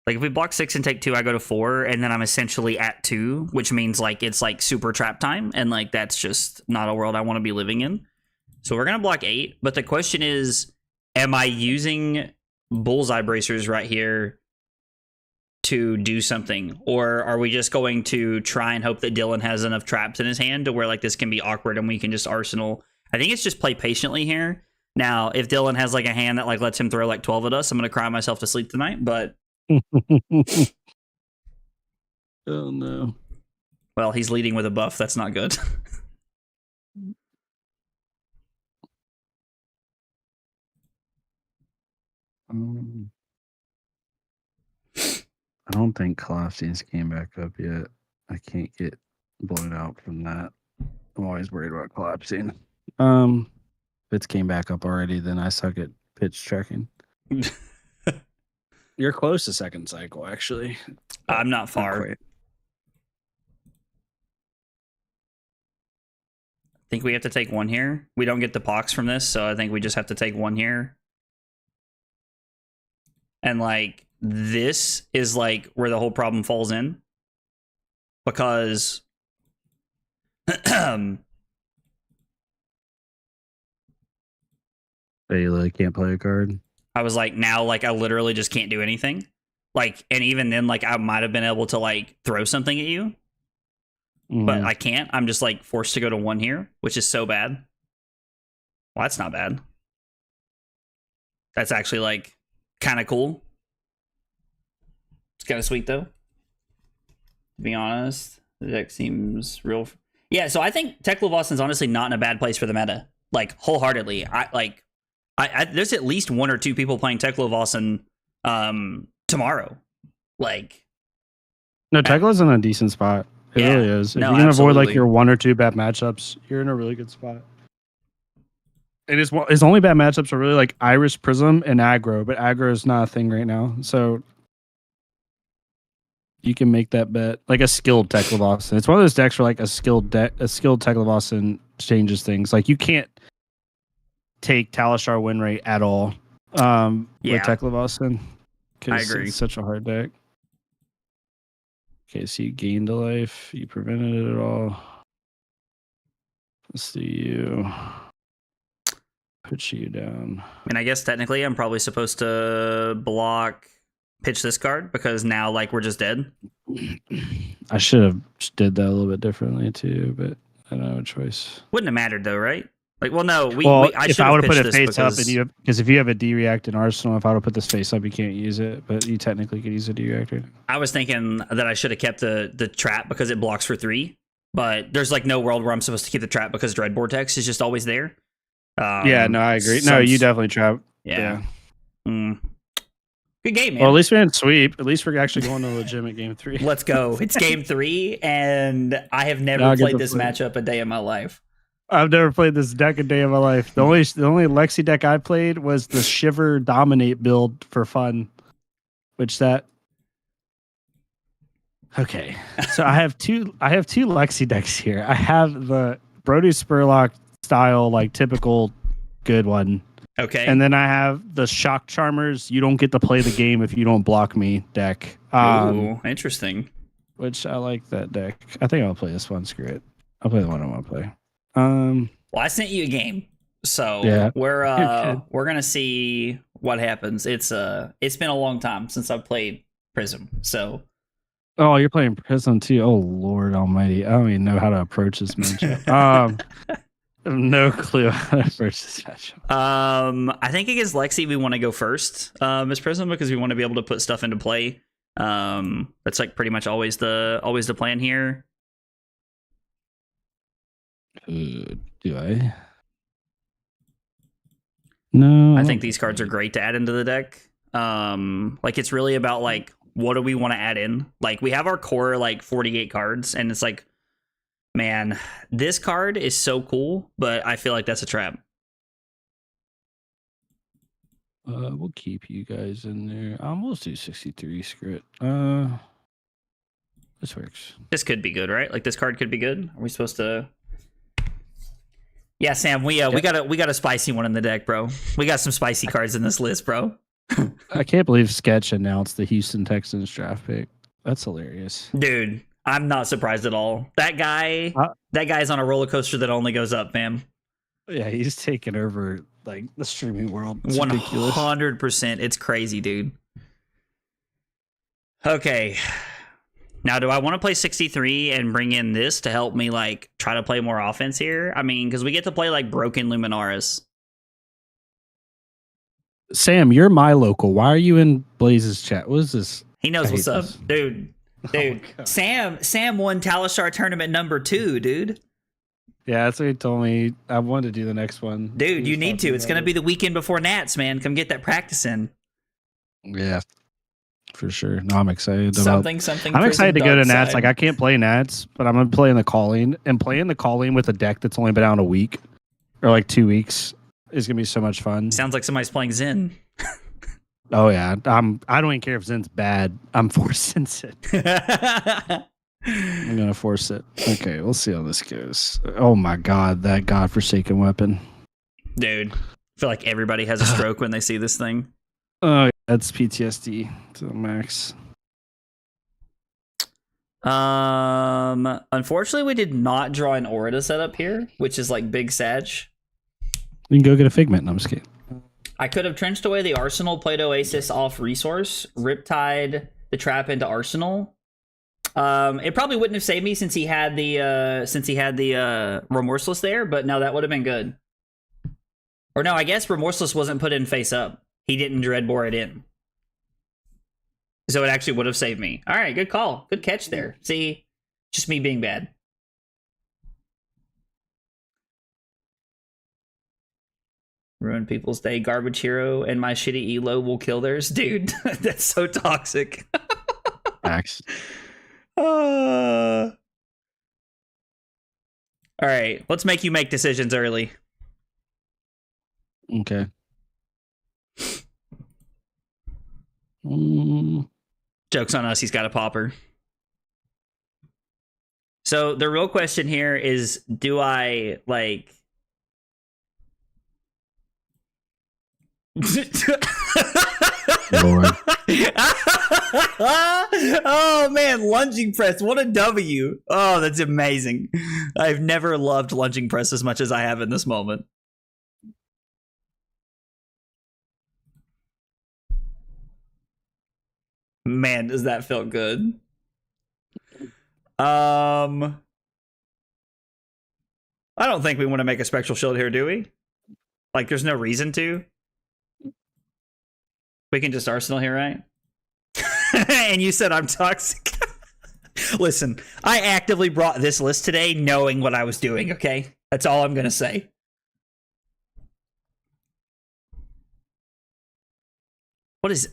like if we block 6 and take 2, I go to 4, and then I'm essentially at 2, which means like it's like super trap time, and like that's just not a world I want to be living in. So we're gonna block 8, but the question is, am I using bullseye bracers right here to do something, or are we just going to try and hope that Dylan has enough traps in his hand to where like this can be awkward and we can just arsenal? I think it's just play patiently here. Now, if Dylan has like a hand that like lets him throw like 12 at us, I'm gonna cry myself to sleep tonight. But Oh no. well, he's leading with a buff. That's not good. I don't think Kalofsky's came back up yet. I can't get blown out from that. I'm always worried about collapsing. If it's came back up already, then I suck at pitch tracking. You're close to second cycle, actually. I'm not far. I think we have to take 1 here. We don't get the pox from this, so I think we just have to take 1 here. And like this is like where the whole problem falls in, because you can't play a card. I was like, now like I literally just can't do anything. Like, and even then, like I might have been able to like throw something at you, but I can't. I'm just like forced to go to 1 here, which is so bad. Well, that's not bad. That's actually like kind of cool. It's kind of sweet though, to be honest. The deck seems real. Yeah, so I think Tekla-Vosson's honestly not in a bad place for the meta. Like wholeheartedly. I there's at least 1 or 2 people playing Tekla-Vosson tomorrow. Like, no, Tekla's in a decent spot. It really is. If no, you can avoid absolutely. like your 1 or 2 bad matchups, you're in a really good spot. It is. His only bad matchups are really like Iris Prism and aggro, but aggro is not a thing right now. So you can make that bet, like a skilled Tekla-Vosson. It's one of those decks where like a skilled Tekla-Vosson changes things. Like you can't take Talishar win rate at all with Tekla-Vosson. I agree. It's such a hard deck. Okay, so you gained a life. You prevented it at all. Let's do you. Put you down. And I guess technically I'm probably supposed to block pitch this card, because now like we're just dead. I should have did that a little bit differently too, but I don't have a choice. Wouldn't have mattered though, right? Like, well, no. If I would have put it face up, and because if you have a D react in Arsenal, if I would have put this face up, you can't use it, but you technically could use a D reactor. I was thinking that I should have kept the trap because it blocks for 3, but there's like no world where I'm supposed to keep the trap because Dread Vortex is just always there. Yeah, no, I agree. No, you definitely trap. Yeah. Good game, man. Well, at least we didn't sweep. At least we're actually going to a legitimate game 3. Let's go. It's game 3, and I have never Now I get played to this play. matchup a day in my life. I've never played this deck a day in my life. The only Lexi deck I played was the Shiver Dominate build for fun, which that. Okay, so I have two Lexi decks here. I have the Brody Spurlock style, like typical good one. Okay. And then I have the Shock Charmers. You don't get to play the game if you don't block me deck. Ooh, interesting. Which I like that deck. I think I'll play this one. Screw it. I'll play the one I want to play. Well, I sent you a game, so Yeah. we're gonna see what happens. It's been a long time since I've played Prism, so. Oh, you're playing Prism too. Oh Lord Almighty! I don't even know how to approach this matchup. I have no clue how to approach this matchup. I think against Lexi we want to go first, Miss Prism, because we want to be able to put stuff into play. That's like pretty much always the plan here. Do I? No. I think these cards are great to add into the deck. Like it's really about like what do we want to add in? Like we have our core like 48 cards, and it's like, man, this card is so cool, but I feel like that's a trap. We'll keep you guys in there. We'll do 63. Screw it. This works. This could be good, right? Like this card could be good. Are we supposed to? Yeah, Sam. We got a spicy one in the deck, bro. We got some spicy cards in this list, bro. I can't believe Sketch announced the Houston Texans draft pick. That's hilarious, dude. I'm not surprised at all. That guy's on a roller coaster that only goes up, fam. Yeah, he's taken over like the streaming world. It's ridiculous. 100%. It's crazy, dude. Okay. Now, do I want to play 63 and bring in this to help me like try to play more offense here? I mean, because we get to play like Broken Luminaris. Sam, you're my local. Why are you in Blaze's chat? What is this? He knows what's up, dude. Dude, oh Sam won Talishar tournament number 2, dude. Yeah, that's what he told me. I wanted to do the next one. Dude, you need to. It's going to be the weekend before Nats, man. Come get that practice in. Yeah, for sure. No, I'm excited. Something. I'm excited to go to Nats. Like, I can't play Nats, but I'm going to play in the Calling. And playing the Calling with a deck that's only been out a week or like 2 weeks is going to be so much fun. Sounds like somebody's playing Zen. Oh, yeah. I don't even care if Zen's bad. I'm forcing it. I'm going to force it. Okay, we'll see how this goes. Oh, my God. That godforsaken weapon. Dude, I feel like everybody has a stroke when they see this thing. Oh, that's PTSD to the max. Unfortunately, we did not draw an aura to set up here, which is like big sag. You can go get a Figment. No, I'm just kidding. I could have trenched away the Arsenal, played Oasis off resource, Riptide the trap into Arsenal. It probably wouldn't have saved me since he had the Remorseless there, but no, that would have been good. Or no, I guess Remorseless wasn't put in face up. He didn't Dreadbore it in. So it actually would have saved me. All right, good call. Good catch there. See, just me being bad. Ruin people's day. Garbage Hero and my shitty elo will kill theirs. Dude, that's so toxic. Max. All right, let's make you make decisions early. Okay. Joke's on us, he's got a popper. So the real question here is, do I, like... Lord. Oh, man, lunging press. What a W. Oh, that's amazing. I've never loved lunging press as much as I have in this moment. Man, does that feel good. I don't think we want to make a Spectral Shield here, do we? Like, there's no reason to. We can just Arsenal here, right? And you said I'm toxic. Listen, I actively brought this list today knowing what I was doing, okay? That's all I'm going to say.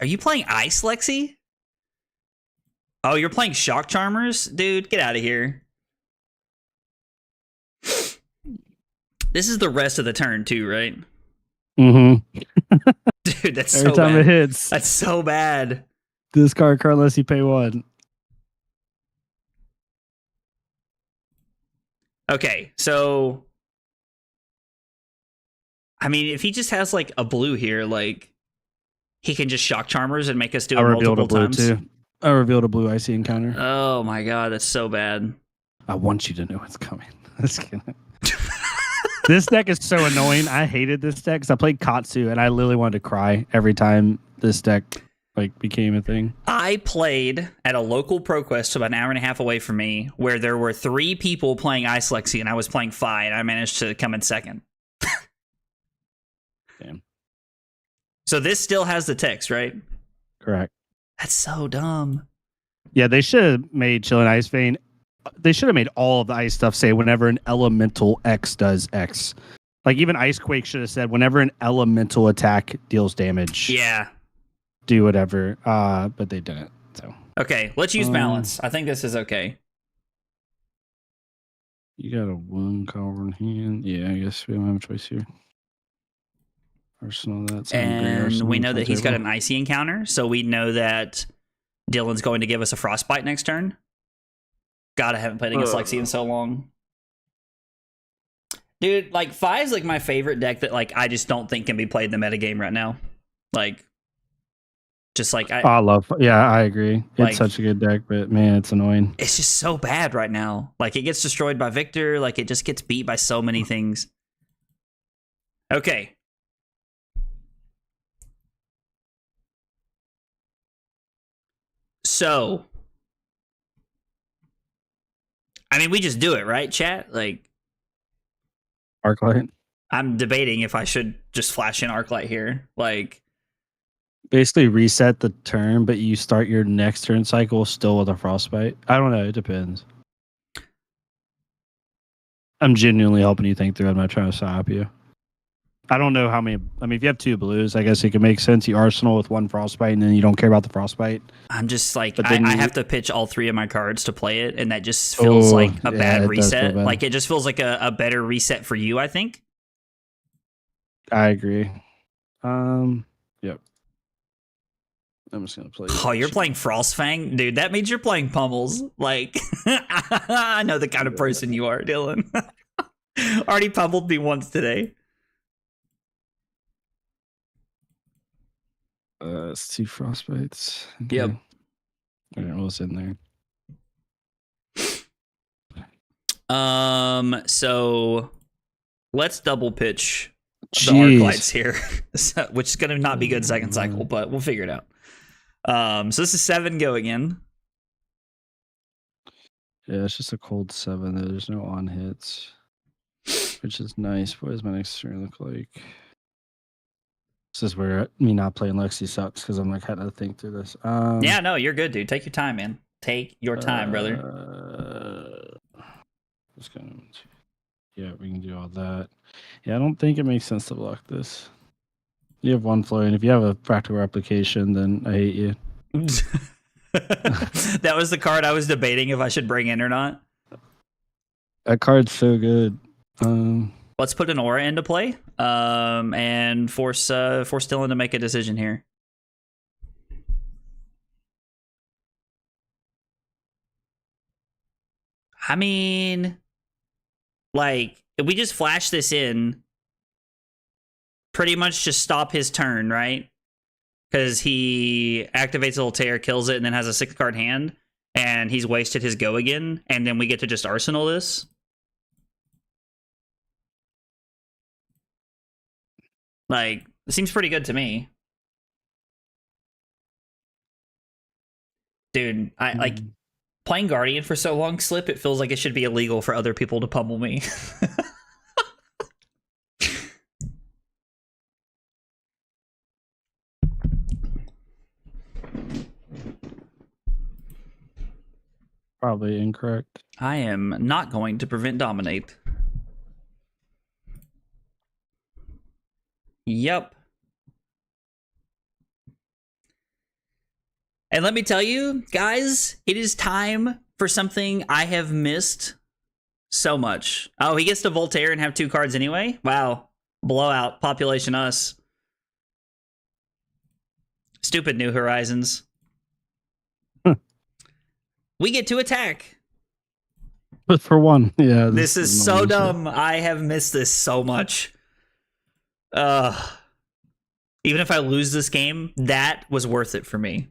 Are you playing Ice, Lexi? Oh, you're playing Shock Charmers? Dude, get out of here. This is the rest of the turn too, right? Mm-hmm. Dude, that's Every so time bad. it hits, That's so bad. discard card unless you pay 1. Okay, so I mean, if he just has like a blue here, like he can just Shock Charmers and make us do I it revealed multiple a blue times. too. I revealed a blue icy encounter. Oh my god, that's so bad. I want you to know it's coming. This deck is so annoying. I hated this deck because I played Katsu and I literally wanted to cry every time this deck like became a thing. I played at a local ProQuest about an hour and a half away from me, where there were 3 people playing Ice Lexi, and I was playing Fi, and I managed to come in second. Damn. So this still has the text, right? Correct. That's so dumb. Yeah, they should have made Chill and Ice Vein. They should have made all of the ice stuff say whenever an elemental X does X. Like even Ice Quake should have said whenever an elemental attack deals damage. Yeah. Do whatever. But they didn't. So Okay, let's use balance. I think this is okay. you got a 1 card in hand. Yeah, I guess we don't have a choice here. Arsenal, that's And we know that he's got an icy encounter, so we know that Dylan's going to give us a frostbite next turn. God, I haven't played against Lexi in so long. Dude, like, Fi is like my favorite deck that like I just don't think can be played in the metagame right now. Like, just like I love. Yeah, I agree. Like- It's such a good deck, but man, it's annoying. it's just so bad right now. Like, it gets destroyed by Victor. Like, it just gets beat by so many things. Okay. So, I mean, we just do it, right, chat? Like, Arclight. I'm debating if I should just flash in Arclight here. Like, Basically reset the turn, but you start your next turn cycle still with a frostbite. I don't know. It depends. I'm genuinely helping you think through. I'm not trying to stop you. I don't know how many. I mean, if you have 2 blues, I guess it could make sense. You arsenal with 1 frostbite, and then you don't care about the frostbite. I'm just like, But then I you- have to pitch all 3 of my cards to play it, and that just feels like a yeah, bad it does feel reset. bad. Like, it just feels like a better reset for you, I think. I agree. Yep. I'm just gonna play. Oh, you're playing Frostfang? Dude, that means you're playing Pummels. Like, I know the kind of person you are, Dylan. Already pummeled me once today. It's 2 frostbites. Yep. All right, what's in there? So let's double pitch the Jeez. arc lights here, which is gonna not be good second cycle, but we'll figure it out. So this is 7 go again. Yeah, it's just a cold 7. There's no on hits, which is nice. What does my next turn look like? This is where me not playing Lexi sucks because I'm like having to think through this. Yeah, no, you're good, dude. Take your time, man. Take your time, brother. Just gonna, yeah, we can do all that. Yeah, I don't think it makes sense to block this. You have 1 floor, and if you have a practical replication, then I hate you. That was the card I was debating if I should bring in or not. That card's so good. Let's put an aura into play, and force Dylan to make a decision here. I mean, like, if we just flash this in, pretty much just stop his turn, right? Because he activates a little tear, kills it, and then has a 6-card hand, and he's wasted his go again, and then we get to just arsenal this. Like, it seems pretty good to me. Dude, I like playing Guardian for so long, Slip, it feels like it should be illegal for other people to pummel me. Probably incorrect. I am not going to prevent dominate. Yep. And let me tell you, guys, it is time for something I have missed so much. Oh, he gets to Voltaire and have 2 cards anyway? Wow. Blowout. Population us. Stupid New Horizons. We get to attack. But for 1, yeah. This is so dumb. I have missed this so much. Even if I lose this game, that was worth it for me.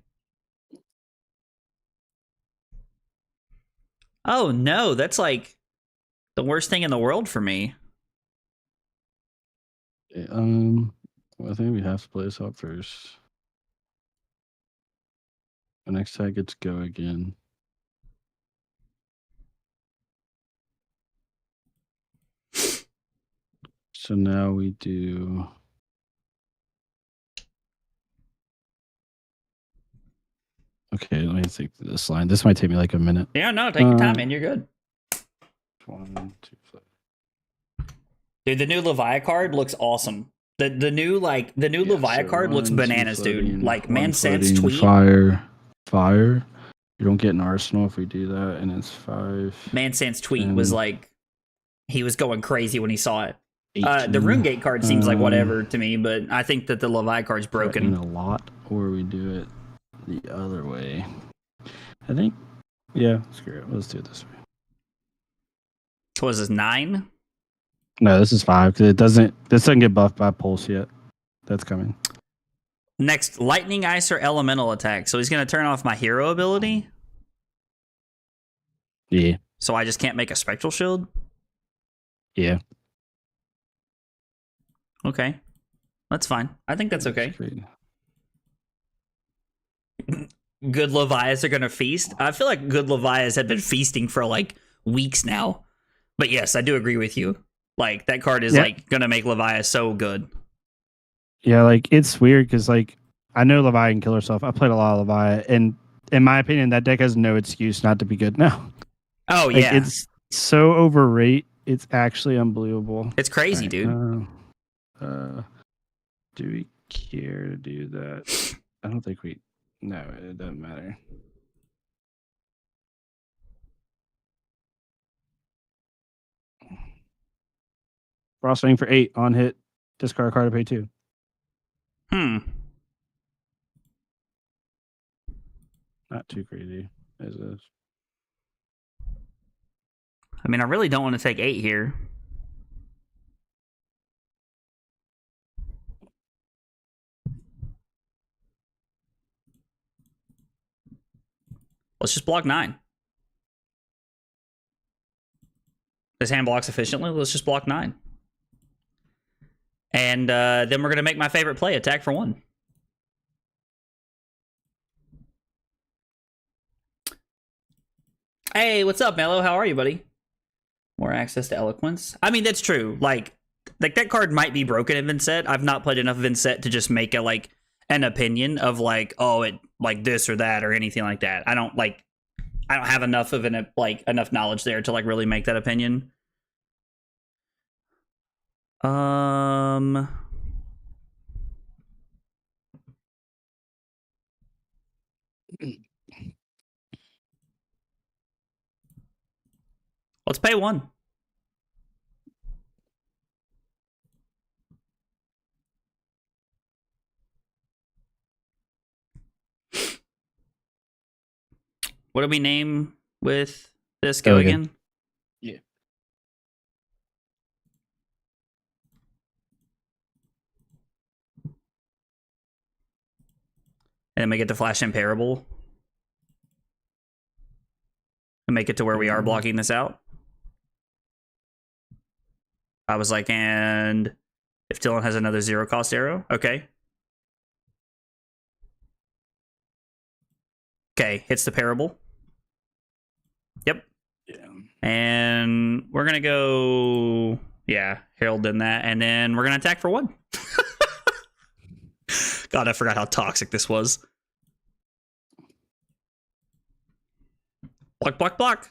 Oh no, that's like the worst thing in the world for me. Well, I think we have to play this out first. The next tag gets go again. So now we do. Okay, let me think through this line. This might take me like a minute. Yeah, no, take your time, man. You're good. 1, 2, 5. Dude, the new Leviah card looks awesome. The new Leviah card looks bananas, dude. Like Man-Sense tweet. Fire. You don't get an arsenal if we do that, and it's 5. Man-Sense tweet was like, he was going crazy when he saw it. 18. The RuneGate card seems like whatever to me, but I think that the Leviah card's broken. A lot, or we do it the other way. I think, yeah, screw it. Let's do it this way. What was this, 9? No, this is 5 because this doesn't get buffed by Pulse yet. That's coming. Next, Lightning, Ice, or Elemental attack. So he's going to turn off my hero ability? Yeah. So I just can't make a Spectral Shield? Yeah. Okay. That's fine. I think that's okay. Good Levias are going to feast. I feel like good Levias have been feasting for like weeks now. But yes, I do agree with you. Like that card is like going to make Levias so good. Yeah, like it's weird because like I know Leviah can kill herself. I played a lot of Leviah, and in my opinion, that deck has no excuse not to be good now. Oh like, yeah, it's so overrated. It's actually unbelievable. It's crazy, dude. Do we care to do that? I don't think we. No, it doesn't matter. Frostwing for 8 on hit. Discard a card to pay 2. Not too crazy, is this? I mean, I really don't want to take 8 here. Let's just block 9. This hand blocks efficiently. Let's just block 9. And then we're going to make my favorite play, attack for 1. Hey, what's up, Mello? How are you, buddy? More access to Eloquence. I mean, that's true. Like that card might be broken in Vincent. I've not played enough Vincent to just make a like an opinion of like, oh, it like this or that or anything like that. I don't have enough of an like enough knowledge there to like really make that opinion. Let's pay 1. What do we name with this? Go again? Yeah. And then we get to flash Imperable. And make it to where we are blocking this out. I was like, and if Dylan has another 0 cost arrow, okay. Okay, hits the parable. Yep. Yeah. And we're gonna go, yeah, Herald in that, and then we're gonna attack for 1. God, I forgot how toxic this was. Block, block, block.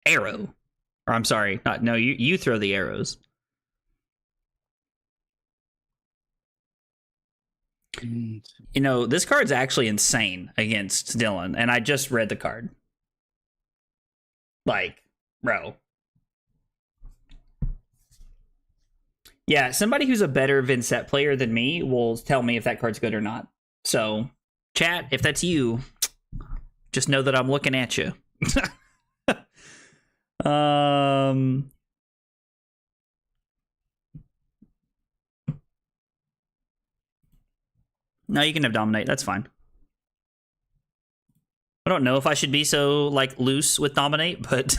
Arrow. Or I'm sorry, no, you throw the arrows. Mm, You know, this card's actually insane against Dylan, and I just read the card. Like, bro. Yeah, somebody who's a better Vincent player than me will tell me if that card's good or not. So, chat, if that's you, just know that I'm looking at you. No, you can have dominate. That's fine. I don't know if I should be so like loose with dominate, but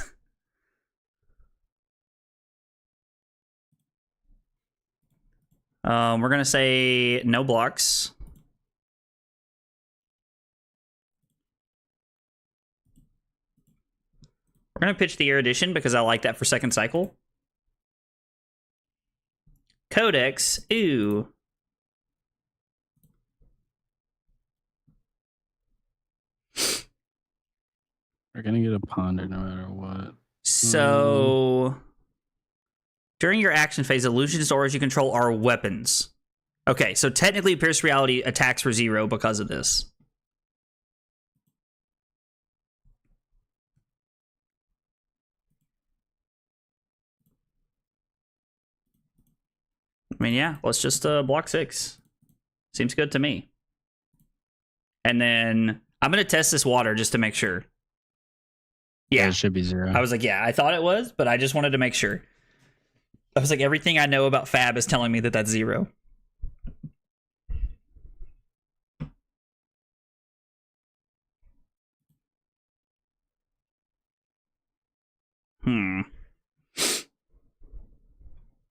we're gonna say no blocks. We're gonna pitch the erudition because I like that for second cycle. Codex, ooh. We're gonna get a ponder no matter what. So during your action phase, illusions or auras you control are weapons. Okay, so technically Pierce Reality attacks for 0 because of this. I mean, yeah, let's just block 6. Seems good to me. And then I'm going to test this water just to make sure. Yeah, it should be 0. I was like, yeah, I thought it was, but I just wanted to make sure. I was like, everything I know about Fab is telling me that that's 0.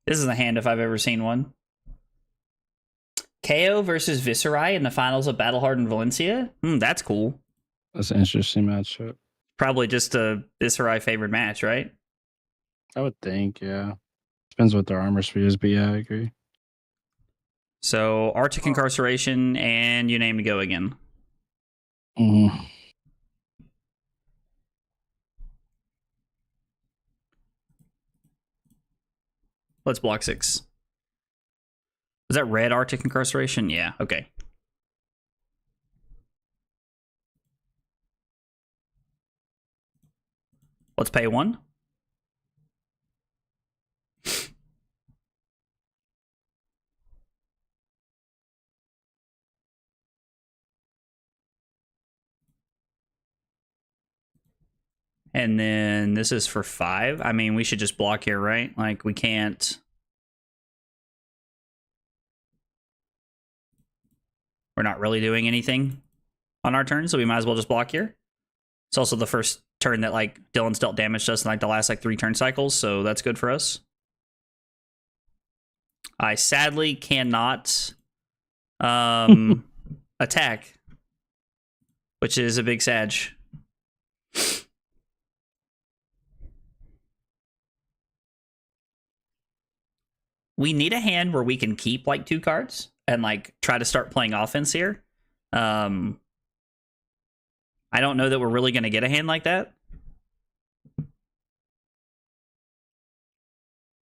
This is a hand if I've ever seen one. KO versus Viserai in the finals of Battle Hardened Valencia? That's cool. That's an interesting matchup. Probably just a Viserai favored match, right? I would think, yeah. Depends what their armor speed is, but yeah, I agree. So, Arctic Incarceration and you name to go again. Mm-hmm. Let's block 6. Was that red Arctic Incarceration? Yeah, okay. Let's pay 1. And then this is for 5. I mean, we should just block here, right? Like, we can't... We're not really doing anything on our turn, so we might as well just block here. It's also the first turn that, like, Dylan's dealt damage to us in, like, the last, like, 3 turn cycles, so that's good for us. I sadly cannot attack, which is a big sag. We need a hand where we can keep like 2 cards and like try to start playing offense here. I don't know that we're really going to get a hand like that.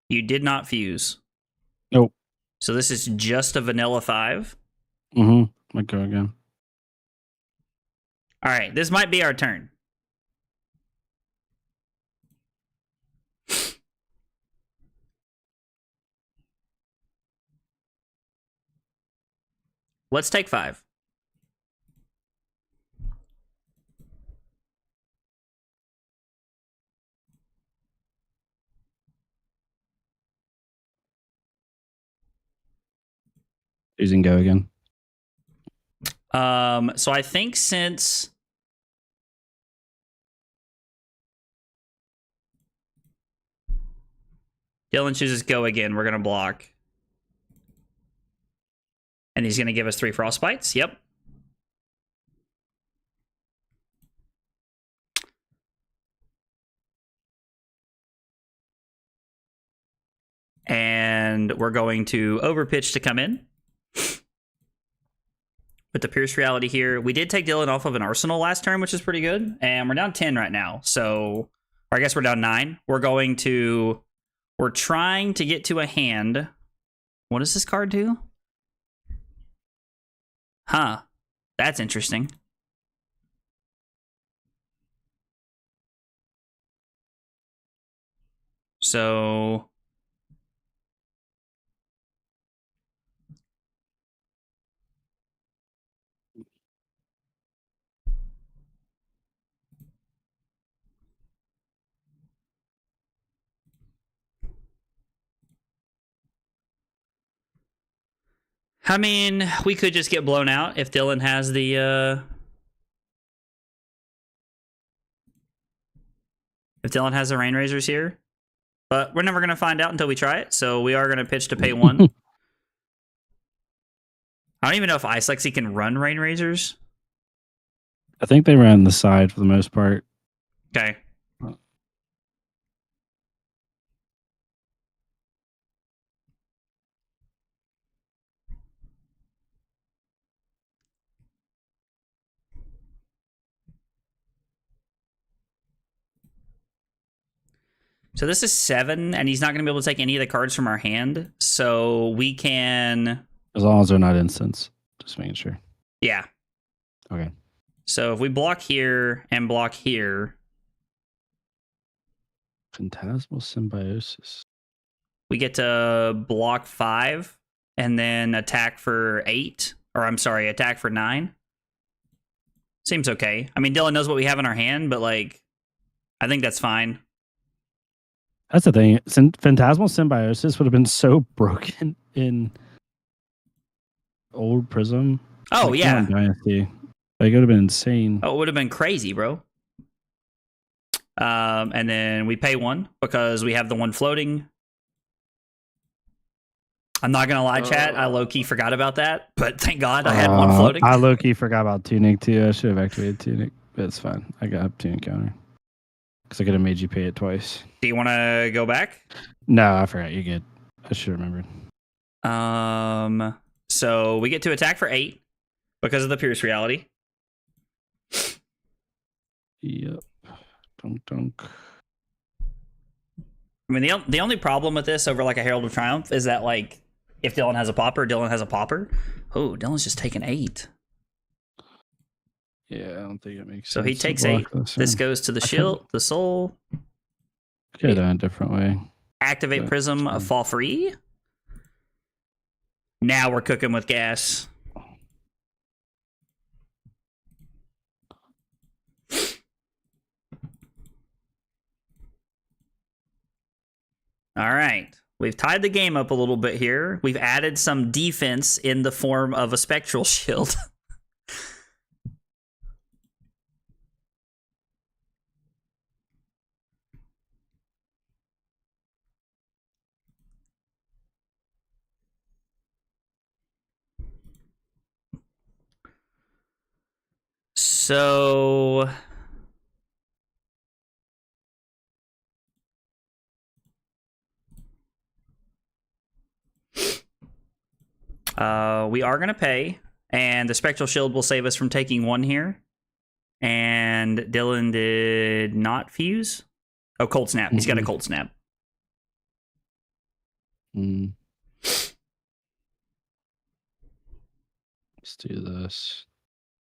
You did not fuse. Nope. So this is just a vanilla 5. Mm-hmm. Might go again. All right, this might be our turn. Let's take 5. Using go again. So I think since Dylan chooses go again, we're gonna block. And he's gonna give us 3 frostbites. Yep. And we're going to overpitch to come in. With the Pierce Reality here. We did take Dylan off of an Arsenal last turn, which is pretty good. And we're down 10 right now. So, or I guess we're down 9. We're trying to get to a hand. What does this card do? Huh. That's interesting. So I mean, we could just get blown out if Dylan has the Rain Razors here. But we're never gonna find out until we try it, so we are gonna pitch to pay 1. I don't even know if Ice Lexi can run Rain Razors. I think they ran the side for the most part. Okay. So this is 7, and he's not going to be able to take any of the cards from our hand. So we can... As long as they're not instants. Just making sure. Yeah. Okay. So if we block here and block here... Phantasmal Symbiosis. We get to block 5, and then attack for 8. Or I'm sorry, attack for 9. Seems okay. I mean, Dylan knows what we have in our hand, but, like, I think that's fine. That's the thing. Phantasmal Symbiosis would have been so broken in old Prism. Oh, like, yeah. Dynasty. Like, it would have been insane. Oh, it would have been crazy, bro. And then we pay 1 because we have the 1 floating. I'm not going to lie, chat. I low-key forgot about that, but thank God I had 1 floating. I low-key forgot about Tunic, too. I should have activated Tunic, but it's fine. I got Tunic counter. Because I could have made you pay it twice. Do you want to go back? No, I forgot. You're good. I should have remembered. So we get to attack for 8 because of the Pierce Reality. Yep. Dunk, dunk. I mean, the only problem with this over like a Herald of Triumph is that, like, if Dylan has a popper, Dylan has a popper. Oh, Dylan's just taking 8. Yeah, I don't think it makes sense. So he takes 8. This goes to the shield, the soul. Could have done it a different way. Activate Yeah, Prism, fall free. Now we're cooking with gas. All right. We've tied the game up a little bit here. We've added some defense in the form of a Spectral Shield. So we are going to pay, and the Spectral Shield will save us from taking 1 here. And Dylan did not fuse. Oh, Cold Snap. He's got a Cold Snap. Let's do this.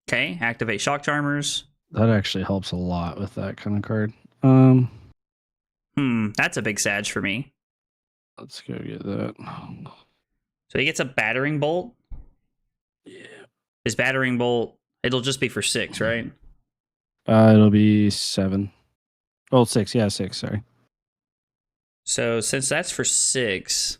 Okay, activate Shock Charmers. That actually helps a lot with that kind of card. That's a big Sag for me. Let's go get that. So he gets a Battering Bolt. Yeah. His Battering Bolt, it'll just be for 6, right? It'll be 7. Oh, 6. Yeah, 6. Sorry. So since that's for 6,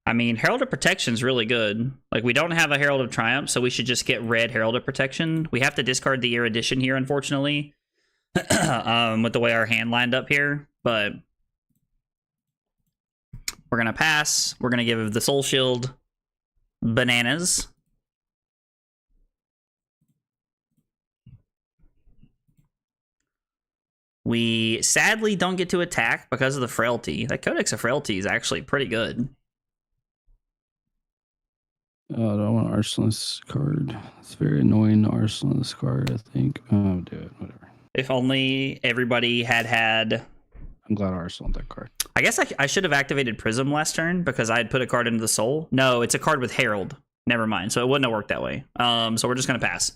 I mean, Herald of Protection's really good. Like, we don't have a Herald of Triumph, so we should just get red Herald of Protection. We have to discard the Erudition here, unfortunately, with the way our hand lined up here. But we're going to pass. We're going to give the Soul Shield bananas. We sadly don't get to attack because of the Frailty. That Codex of Frailty is actually pretty good. Oh, I don't want to arsenal this card. It's very annoying to arsenal this card, I think. Oh, do it. Whatever. If only everybody had... I'm glad I arsenaled that card. I guess I should have activated Prism last turn because I had put a card into the Soul. No, it's a card with Herald. never mind. So it wouldn't have worked that way. So we're just gonna pass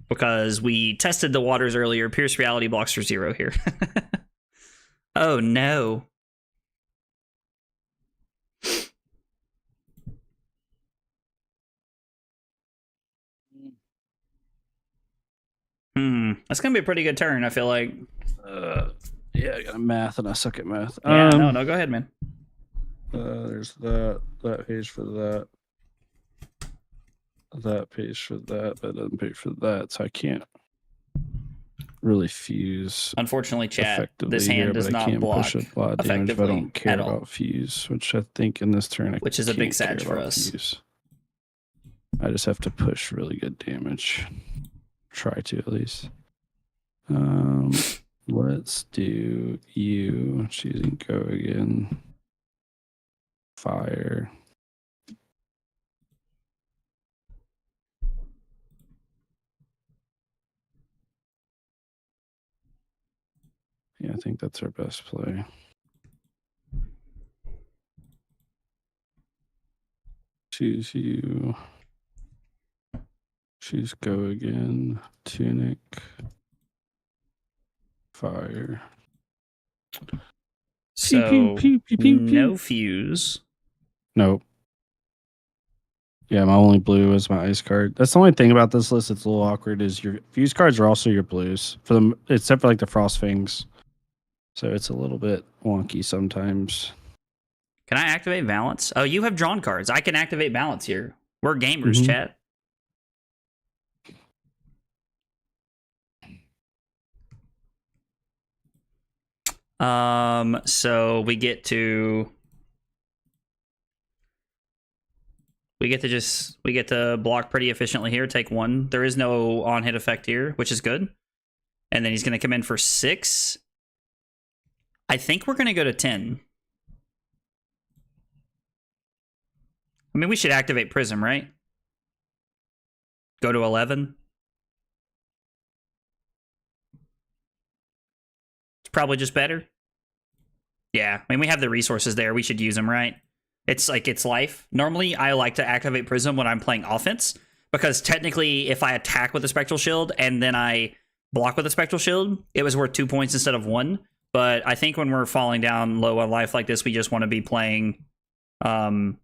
because we tested the waters earlier. Pierce reality blocks for 0 here. Oh no. That's gonna be a pretty good turn. I feel like. Yeah, I got math and I suck at math. Yeah, no, go ahead, man. There's that page for that page for that doesn't pay for that, so I can't really fuse. Unfortunately, chat, this here, hand does but I not can't block push a lot of damage if I don't care at all. about fuse, which I think in this turn, Which is a big can't sag care for about us. Fuse. I just have to push really good damage. Try to at least. Let's do you. Choosing go again. Fire. Yeah, I think that's our best play. Choose you. Choose go again. Tunic. Fire. So Pew, pew, pew, pew, pew. no fuse. Nope. Yeah, my only blue is my ice card. That's the only thing about this list that's a little awkward is your fuse cards are also your blues for them, except for like the frost fangs. So it's a little bit wonky sometimes. Can I activate balance? Oh, you have drawn cards. I can activate balance here. We're gamers, chat. So we get to block pretty efficiently here. Take 1. There is no on hit effect here, which is good. And then he's going to come in for 6. I think we're going to go to 10. I mean, we should activate Prism, right? Go to 11. It's probably just better. Yeah, I mean, we have the resources there. We should use them, right? It's like it's life. Normally, I like to activate Prism when I'm playing offense, because technically, if I attack with a Spectral Shield and then I block with a Spectral Shield, it was worth 2 points instead of 1. But I think when we're falling down low on life like this, we just want to be playing... we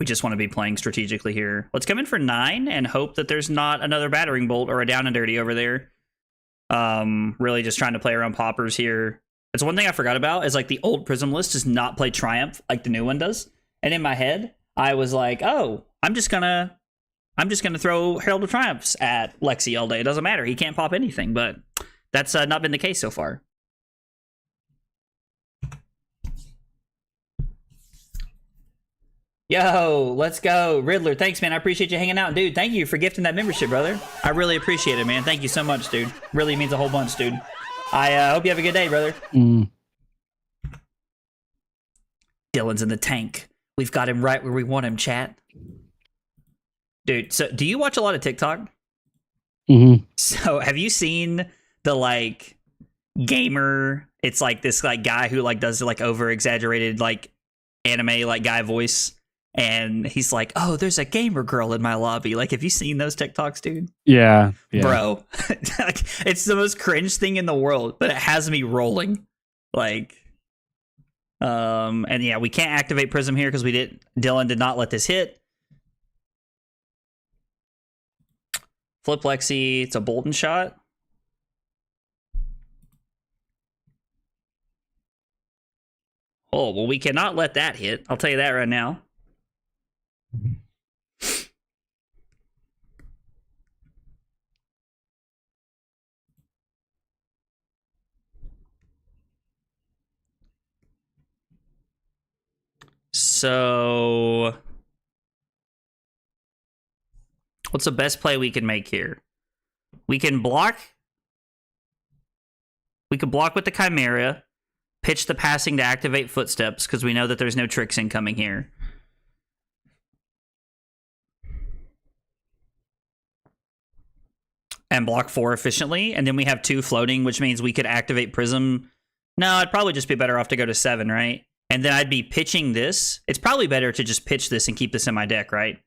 just want to be playing strategically here. Let's come in for 9 and hope that there's not another Battering Bolt or a Down and Dirty over there. Really just trying to play around poppers here. It's one thing I forgot about is like the old Prism list does not play Triumph like the new one does. And in my head, I was like, oh, I'm just gonna throw Herald of Triumphs at Lexi all day. It doesn't matter. He can't pop anything, but that's not been the case so far. Yo, let's go. Riddler, thanks, man. I appreciate you hanging out. Dude, thank you for gifting that membership, brother. I really appreciate it, man. Thank you so much, dude. Really means a whole bunch, dude. I hope you have a good day, brother. Dylan's in the tank. We've got him right where we want him, chat. Dude, so do you watch a lot of TikTok? So have you seen the, like, gamer? It's like this, like, guy who, like, does, like, over-exaggerated, like, anime, like, guy voice. And he's like, oh, there's a gamer girl in my lobby. Like, have you seen those TikToks, dude? Yeah. Bro, like, it's the most cringe thing in the world, but it has me rolling. Like, and yeah, we can't activate Prism here because Dylan did not let this hit. Flip Lexi, it's a Bolton shot. Oh, well, we cannot let that hit. I'll tell you that right now. So, what's the best play we can make here? We can block. We could block with the Chimera, pitch the passing to activate Footsteps, because we know that there's no tricks incoming here. And block 4 efficiently, and then we have 2 floating, which means we could activate Prism. No, it'd probably just be better off to go to 7, right? And then I'd be pitching this. It's probably better to just pitch this and keep this in my deck, right?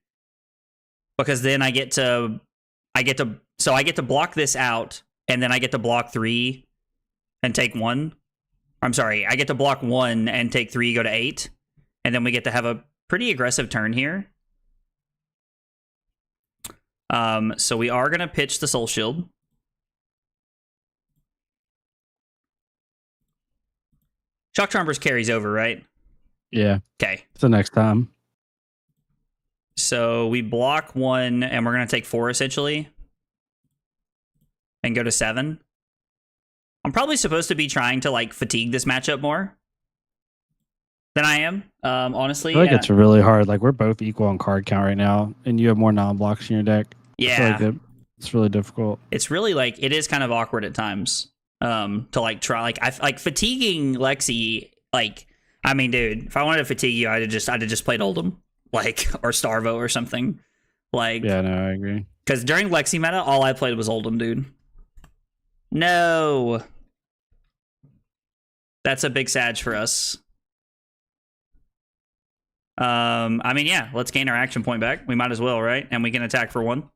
because then I get to block this out, and then I get to block 3 and take 1. I'm sorry, I get to block 1 and take 3, go to 8, and then we get to have a pretty aggressive turn here. So we are gonna pitch the Soul Shield. Shock Trompers carries over, right? Yeah. Okay. It's the next time. So we block 1, and we're gonna take 4 essentially, and go to 7. I'm probably supposed to be trying to like fatigue this matchup more than I am, honestly. I feel like it's really hard. Like we're both equal on card count right now, and you have more non-blocks in your deck. Yeah, I feel like it's really difficult. It's really like it is kind of awkward at times. To like try like fatiguing Lexi. Like, I mean, dude, if I wanted to fatigue you, I'd have just played Oldham, like, or Starvo or something. Like, Yeah, no, I agree. because during Lexi meta, all I played was Oldham, dude. No, that's a big Sag for us. I mean, yeah, let's gain our action point back. We might as well, right? And we can attack for 1.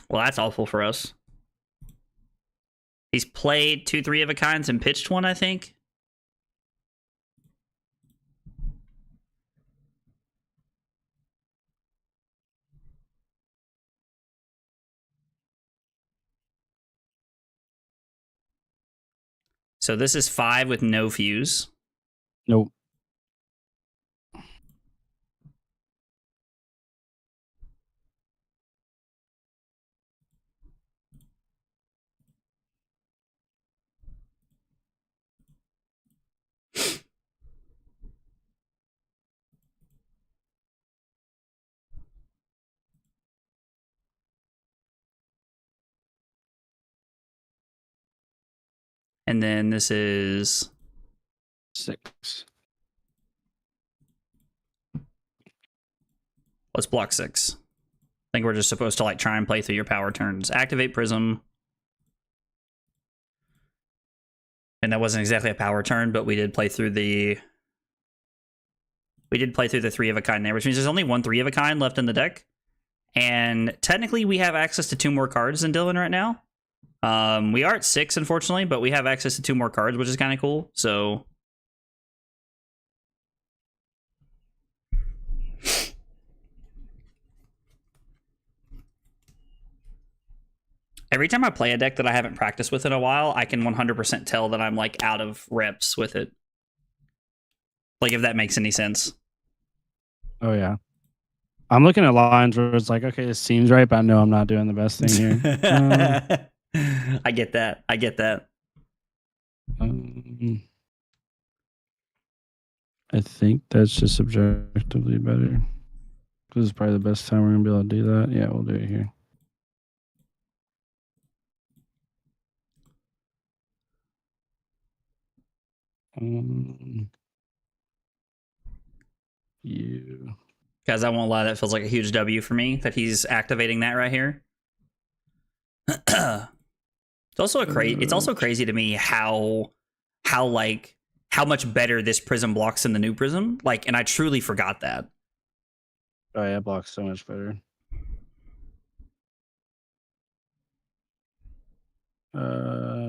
Well, that's awful for us. He's played 2 3 of a kinds and pitched 1, I think. So this is 5 with no fuse. Nope. And then this is 6. let's block 6. I think we're just supposed to like try and play through your power turns. Activate Prism. And that wasn't exactly a power turn, but we did play through the 3 of a kind there, which means there's only 1 3 of a kind left in the deck. And technically we have access to 2 more cards than Dylan right now. We are at 6, unfortunately, but we have access to 2 more cards, which is kind of cool. So every time I play a deck that I haven't practiced with in a while, I can 100% tell that I'm like out of reps with it. Like, if that makes any sense. Oh yeah. I'm looking at lines where it's like, okay, this seems right, but I know I'm not doing the best thing here. I get that. I get that. I think that's just objectively better. This is probably the best time we're gonna be able to do that. Yeah, we'll do it here. You Guys, I won't lie, that feels like a huge W for me that he's activating that right here. It's also crazy to me how much better this prism blocks than the new prism. Like, and I truly forgot that. Oh yeah, it blocks so much better.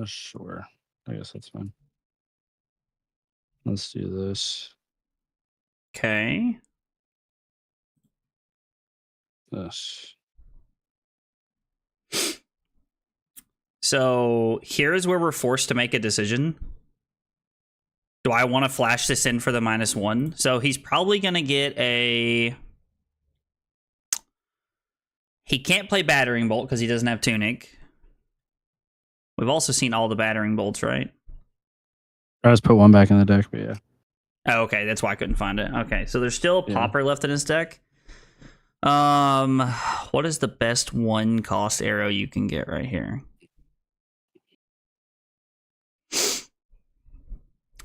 Sure. I guess that's fine. Let's do this. Okay. This. So here's where we're forced to make a decision. Do I want to flash this in for the -1? So he's probably going to get a... He can't play Battering Bolt because he doesn't have Tunic. We've also seen all the Battering Bolts, right? I just put one back in the deck, but yeah. Oh, okay, that's why I couldn't find it. Okay, so there's still a Popper left in his deck. What is the best 1 cost arrow you can get right here?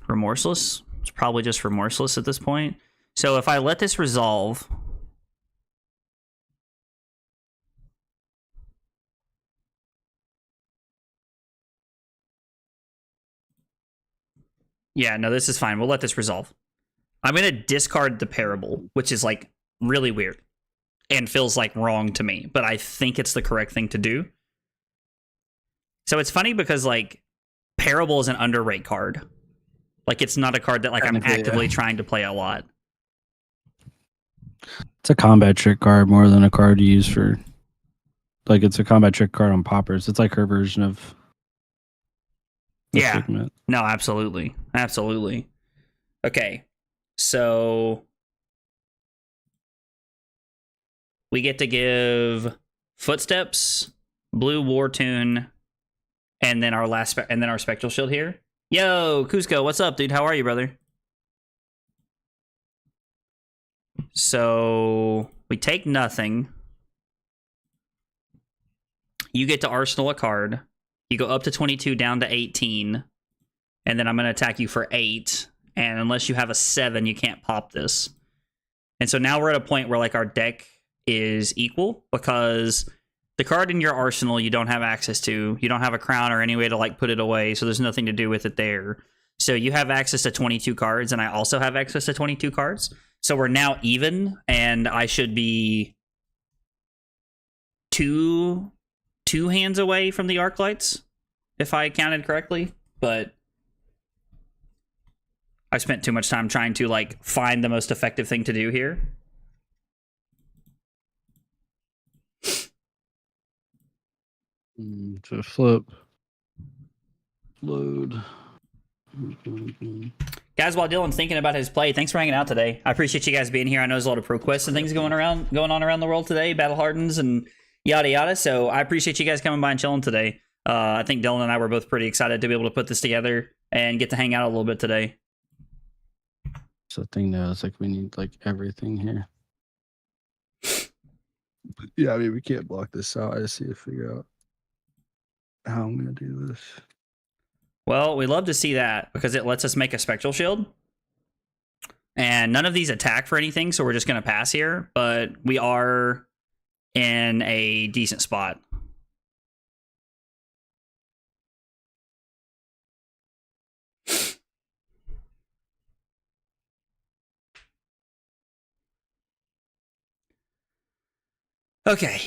Remorseless? It's probably just Remorseless at this point. So if I let this resolve... Yeah, no, this is fine. We'll let this resolve. I'm going to discard the parable, which is like really weird and feels like wrong to me, but I think it's the correct thing to do. So it's funny because like parable is an underrate card. Like it's not a card that like I'm actively trying to play a lot. It's a combat trick card more than a card you use for, like, it's a combat trick card on poppers. It's like her version of Yeah. Figment. No, absolutely. Absolutely. Okay. So we get to give Footsteps, Blue War Tune, and then our our Spectral Shield here. Yo, Cusco, what's up, dude? How are you, brother? So we take nothing. You get to arsenal a card. You go up to 22, down to 18. And then I'm going to attack you for 8. And unless you have a 7, you can't pop this. And so now we're at a point where like our deck is equal because the card in your arsenal you don't have access to. You don't have a crown or any way to like put it away. So there's nothing to do with it there. So you have access to 22 cards and I also have access to 22 cards. So we're now even and I should be two hands away from the arc lights, if I counted correctly, but I spent too much time trying to like find the most effective thing to do here. So flip, load. Guys, while Dylan's thinking about his play, thanks for hanging out today. I appreciate you guys being here. I know there's a lot of pro quests and things going on around the world today, battle hardens and yada yada. So I appreciate you guys coming by and chilling today. I think Dylan and I were both pretty excited to be able to put this together and get to hang out a little bit today. So the thing though, it's like we need like everything here. Yeah, I mean we can't block this out. I just need to figure out how I'm gonna do this. Well, we love to see that because it lets us make a Spectral Shield. And none of these attack for anything, so we're just going to pass here. But we are in a decent spot. Okay.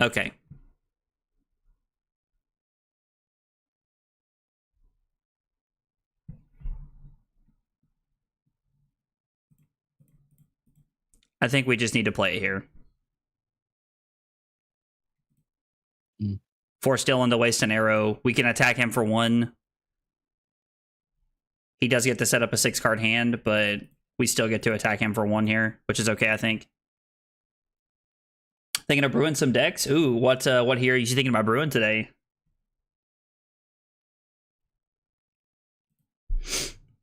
Okay. I think we just need to play it here. Force Dylan to waste an arrow. We can attack him for 1. He does get to set up a 6-card hand, but we still get to attack him for 1 here, which is okay, I think. Thinking of brewing some decks? Ooh, what here are you thinking about brewing today?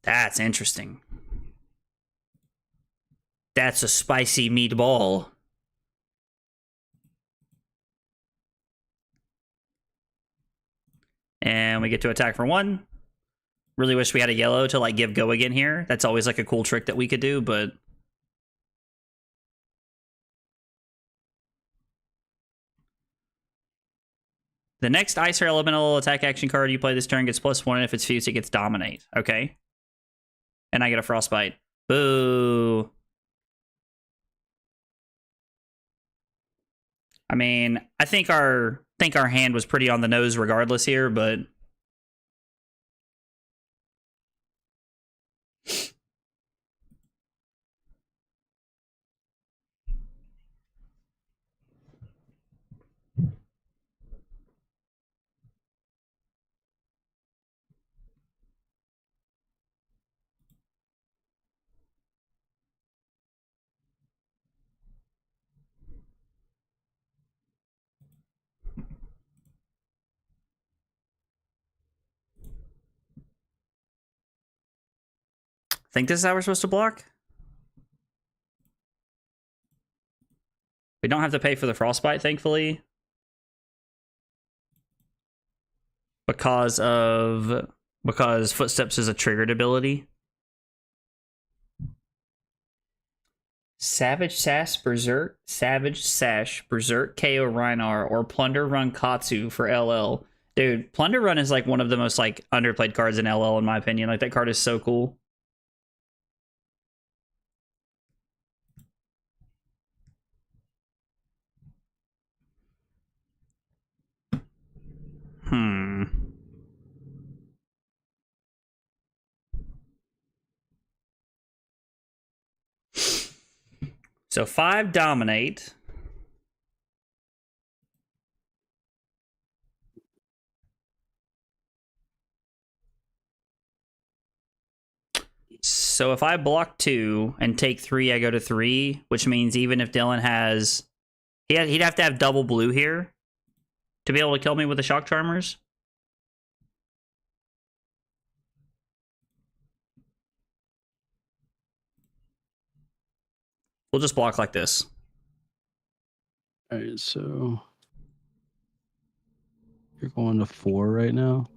That's interesting. That's a spicy meatball. And we get to attack for 1. Really wish we had a yellow to like give go again here. That's always like a cool trick that we could do, but the next Ice or Elemental attack action card you play this turn gets +1, and if it's fused, it gets Dominate. Okay. And I get a Frostbite. Boo. I mean, I think our hand was pretty on the nose regardless here, but think this is how we're supposed to block. We don't have to pay for the Frostbite, thankfully. Because Footsteps is a triggered ability. Savage Sash Berserk, KO Rhinar, or Plunder Run Katsu for LL. Dude, Plunder Run is like one of the most like underplayed cards in LL in my opinion. Like that card is so cool. So 5 dominate. So if I block 2 and take 3, I go to 3, which means even if Dylan has... He'd have to have double blue here to be able to kill me with the Shock Charmers. We'll just block like this. All right, so you're going to 4 right now?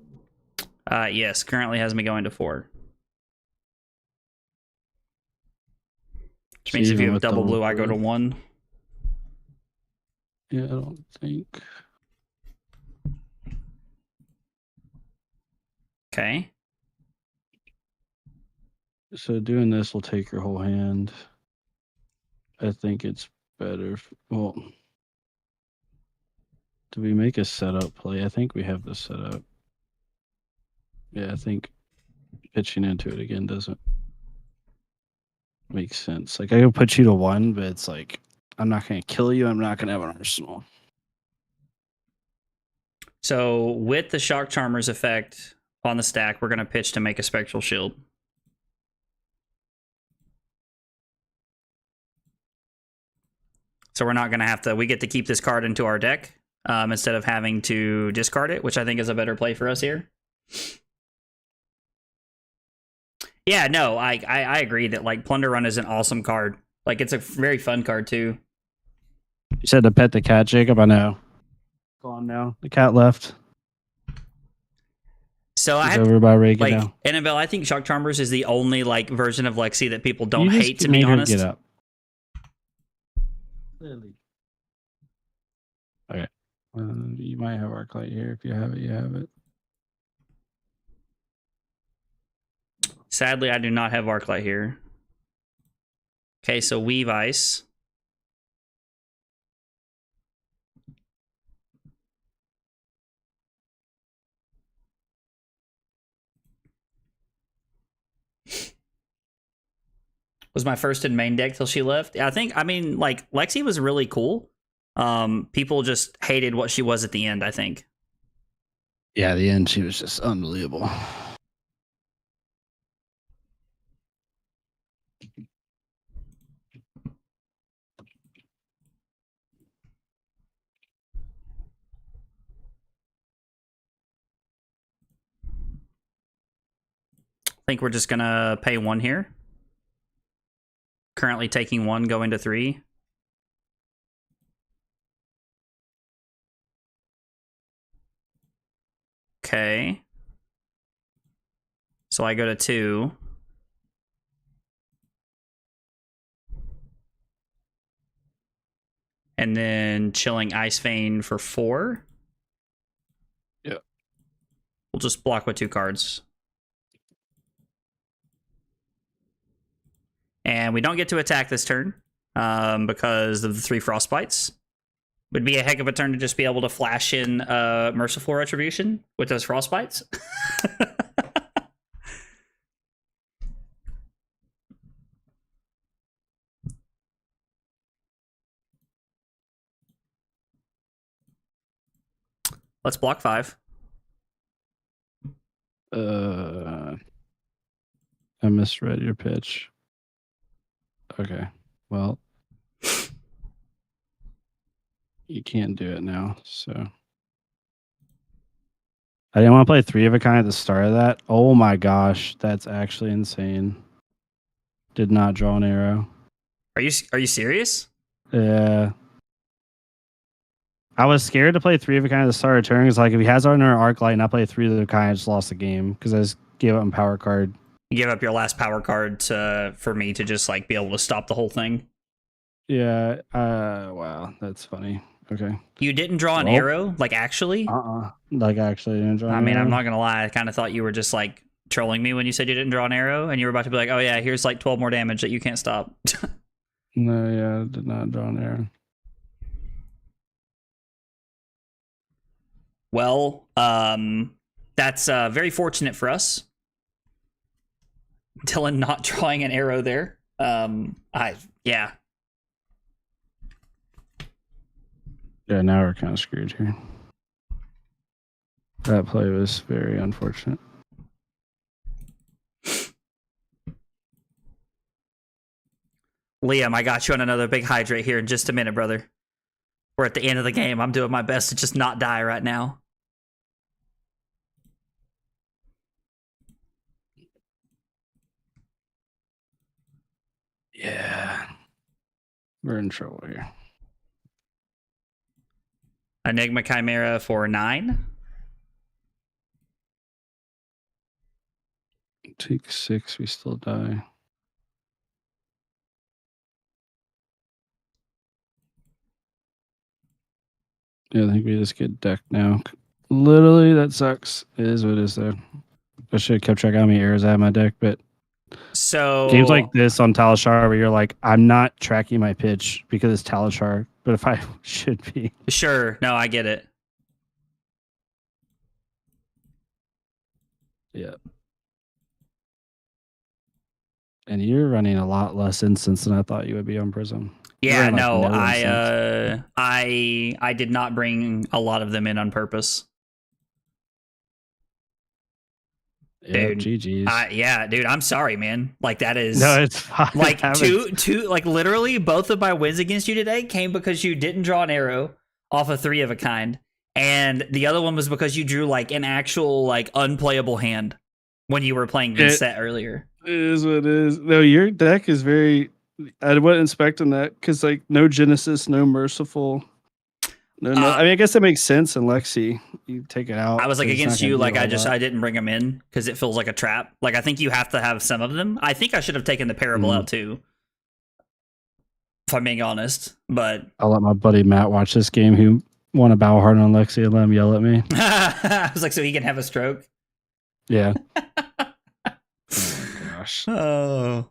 Yes, currently has me going to 4. Which means if you have double blue, I go to 1. Yeah, I don't think. Okay. So doing this will take your whole hand. I think it's better. Well, do we make a setup play? I think we have the setup. Yeah, I think pitching into it again doesn't make sense. Like I could put you to 1, but it's like I'm not going to kill you. I'm not going to have an arsenal. So with the Shock Charmers effect on the stack, we're going to pitch to make a Spectral Shield. So we're not going to have to... We get to keep this card into our deck instead of having to discard it, which I think is a better play for us here. Yeah, no, I agree that like Plunder Run is an awesome card. Like it's a very fun card too. You said to pet the cat, Jacob. I know. Gone now. The cat left. So He's I have over by Reagan like now. Annabelle. I think Shock Charmers is the only like version of Lexi that people don't You just hate. To made be her honest, get up. Lily. Okay. You might have Arclight here. If you have it, you have it. sadly, I do not have Arclight here. Okay, so Weave Ice. Was my first in main deck till she left. I mean, like, Lexi was really cool. People just hated what she was at the end, I think. Yeah, at the end, she was just unbelievable. I think we're just gonna pay 1 here. Currently taking 1, going to 3. Okay. So I go to 2. And then chilling Ice Vein for 4. Yeah. We'll just block with 2 cards. And we don't get to attack this turn because of the 3 Frostbites. Would be a heck of a turn to just be able to flash in Merciful Retribution with those Frostbites. Let's block 5. I misread your pitch. Okay. Well, you can't do it now, so. I didn't want to play 3 of a kind at the start of that. Oh my gosh, that's actually insane. Did not draw an arrow. Are you serious? Yeah. I was scared to play 3 of a kind at the start of the turn because, like, if he has another Arclight and I play 3 of the kind, I just lost the game because I just gave up on power card. You give up your last power card for me to just like be able to stop the whole thing. Yeah. Wow, that's funny. Okay. You didn't draw an Well, arrow, like actually? Like actually didn't draw I an mean, I'm arrow? not gonna lie. I kind of thought you were just like trolling me when you said you didn't draw an arrow, and you were about to be like, "Oh yeah, here's like 12 more damage that you can't stop." No, yeah, I did not draw an arrow. Well, that's very fortunate for us. Dylan not drawing an arrow there. Yeah. Yeah, now we're kind of screwed here. That play was very unfortunate. Liam, I got you on another big hydrate here in just a minute, brother. We're at the end of the game. I'm doing my best to just not die right now. Yeah. We're in trouble here. Enigma Chimera for 9. Take 6, we still die. Yeah, I think we just get decked now. Literally, that sucks. It is what it is, though. I should have kept track of how many arrows I have in my deck, but So games like this on Talishar where you're like, I'm not tracking my pitch because it's Talishar, but if I should be. Sure. No, I get it. Yeah. And you're running a lot less instance than I thought you would be on Prism. Yeah, Like no, instance. I did not bring a lot of them in on purpose. Yeah, Dude, GG's. yeah, dude, I'm sorry, man. Like that is No, it's fine. like two like literally both of my wins against you today came because you didn't draw an arrow off a 3 of a kind, and the other one was because you drew like an actual like unplayable hand when you were playing Vincent earlier. It is what it is. No, your deck is very. I wasn't expecting that because like no Genesis, no Merciful. No, I mean, I guess that makes sense in Lexi. You take it out. I was like it's not against gonna you, do like a whole lot. I didn't bring them in because it feels like a trap. Like I think you have to have some of them. I think I should have taken the Parable out too, if I'm being honest. But I'll let my buddy Matt watch this game. Who won a battle hard on Lexi and let him yell at me. I was like, so he can have a stroke. Yeah. Oh gosh. Oh,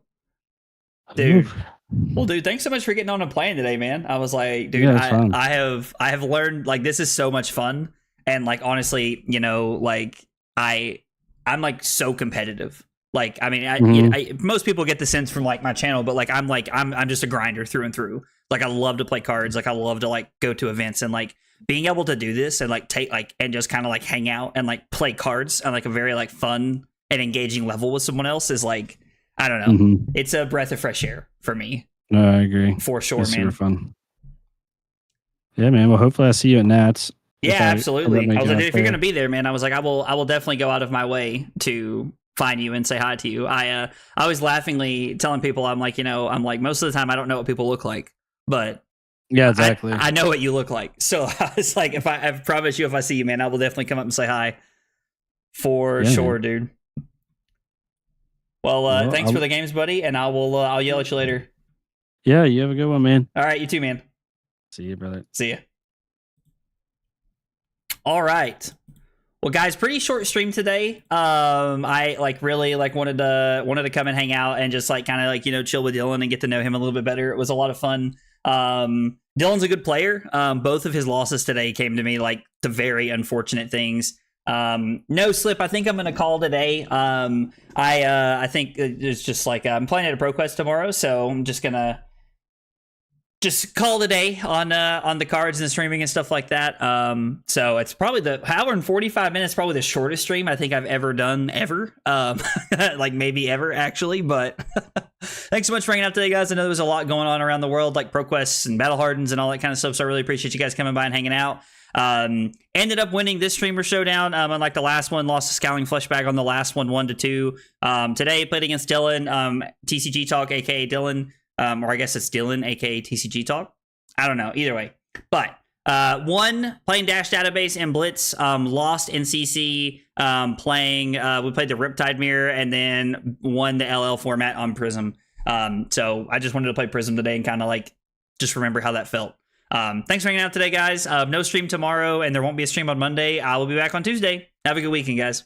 dude. Well, dude, thanks so much for getting on and playing today, man. I was like, dude, Yeah, I have learned like this is so much fun, and like honestly, you know, like I'm like so competitive. Like, I mean, most people get the sense from like my channel, but like I'm just a grinder through and through. Like, I love to play cards. Like, I love to like go to events and like being able to do this and like take like and just kind of like hang out and like play cards on like a very like fun and engaging level with someone else is like. I don't know. It's a breath of fresh air for me. No, I agree. For sure, it's man. Super fun. Yeah, man. Well, hopefully I see you at Nats. Yeah, absolutely. I was like, if you're gonna be there, man, I was like, I will definitely go out of my way to find you and say hi to you. I was laughingly telling people, I'm like, you know, I'm like most of the time I don't know what people look like, but yeah, exactly. I know what you look like. So I was like, I promise you, if I see you, man, I will definitely come up and say hi. For sure, man. Dude. Well, thanks for the games, buddy, and I'll yell at you later. Yeah, you have a good one, man. All right, you too, man. See you, brother. See ya. All right. Well, guys, pretty short stream today. I like really like wanted to come and hang out and just like kind of like, you know, chill with Dylan and get to know him a little bit better. It was a lot of fun. Dylan's a good player. Both of his losses today came to me like the very unfortunate things. No slip. I think I'm gonna call today. I think it's just like I'm playing at a ProQuest tomorrow, so I'm just gonna call today on the cards and the streaming and stuff like that. So it's probably the hour and 45 minutes, probably the shortest stream I think I've ever done ever. Like maybe ever actually, but thanks so much for hanging out today, guys. I know there was a lot going on around the world, like ProQuests and Battle Hardens and all that kind of stuff. So I really appreciate you guys coming by and hanging out. Ended up winning this streamer showdown. Unlike the last one, lost to Scowling Fleshbag on the last one, 1-2. Today played against Dylan, TCG Talk, aka Dylan, or I guess it's Dylan, aka TCG Talk. I don't know, either way. But won playing Dash Database and Blitz. Lost in CC playing. We played the Riptide Mirror and then won the LL format on Prism. So I just wanted to play Prism today and kind of like just remember how that felt. Thanks for hanging out today, guys. No stream tomorrow, and there won't be a stream on Monday. I will be back on Tuesday. Have a good weekend, guys.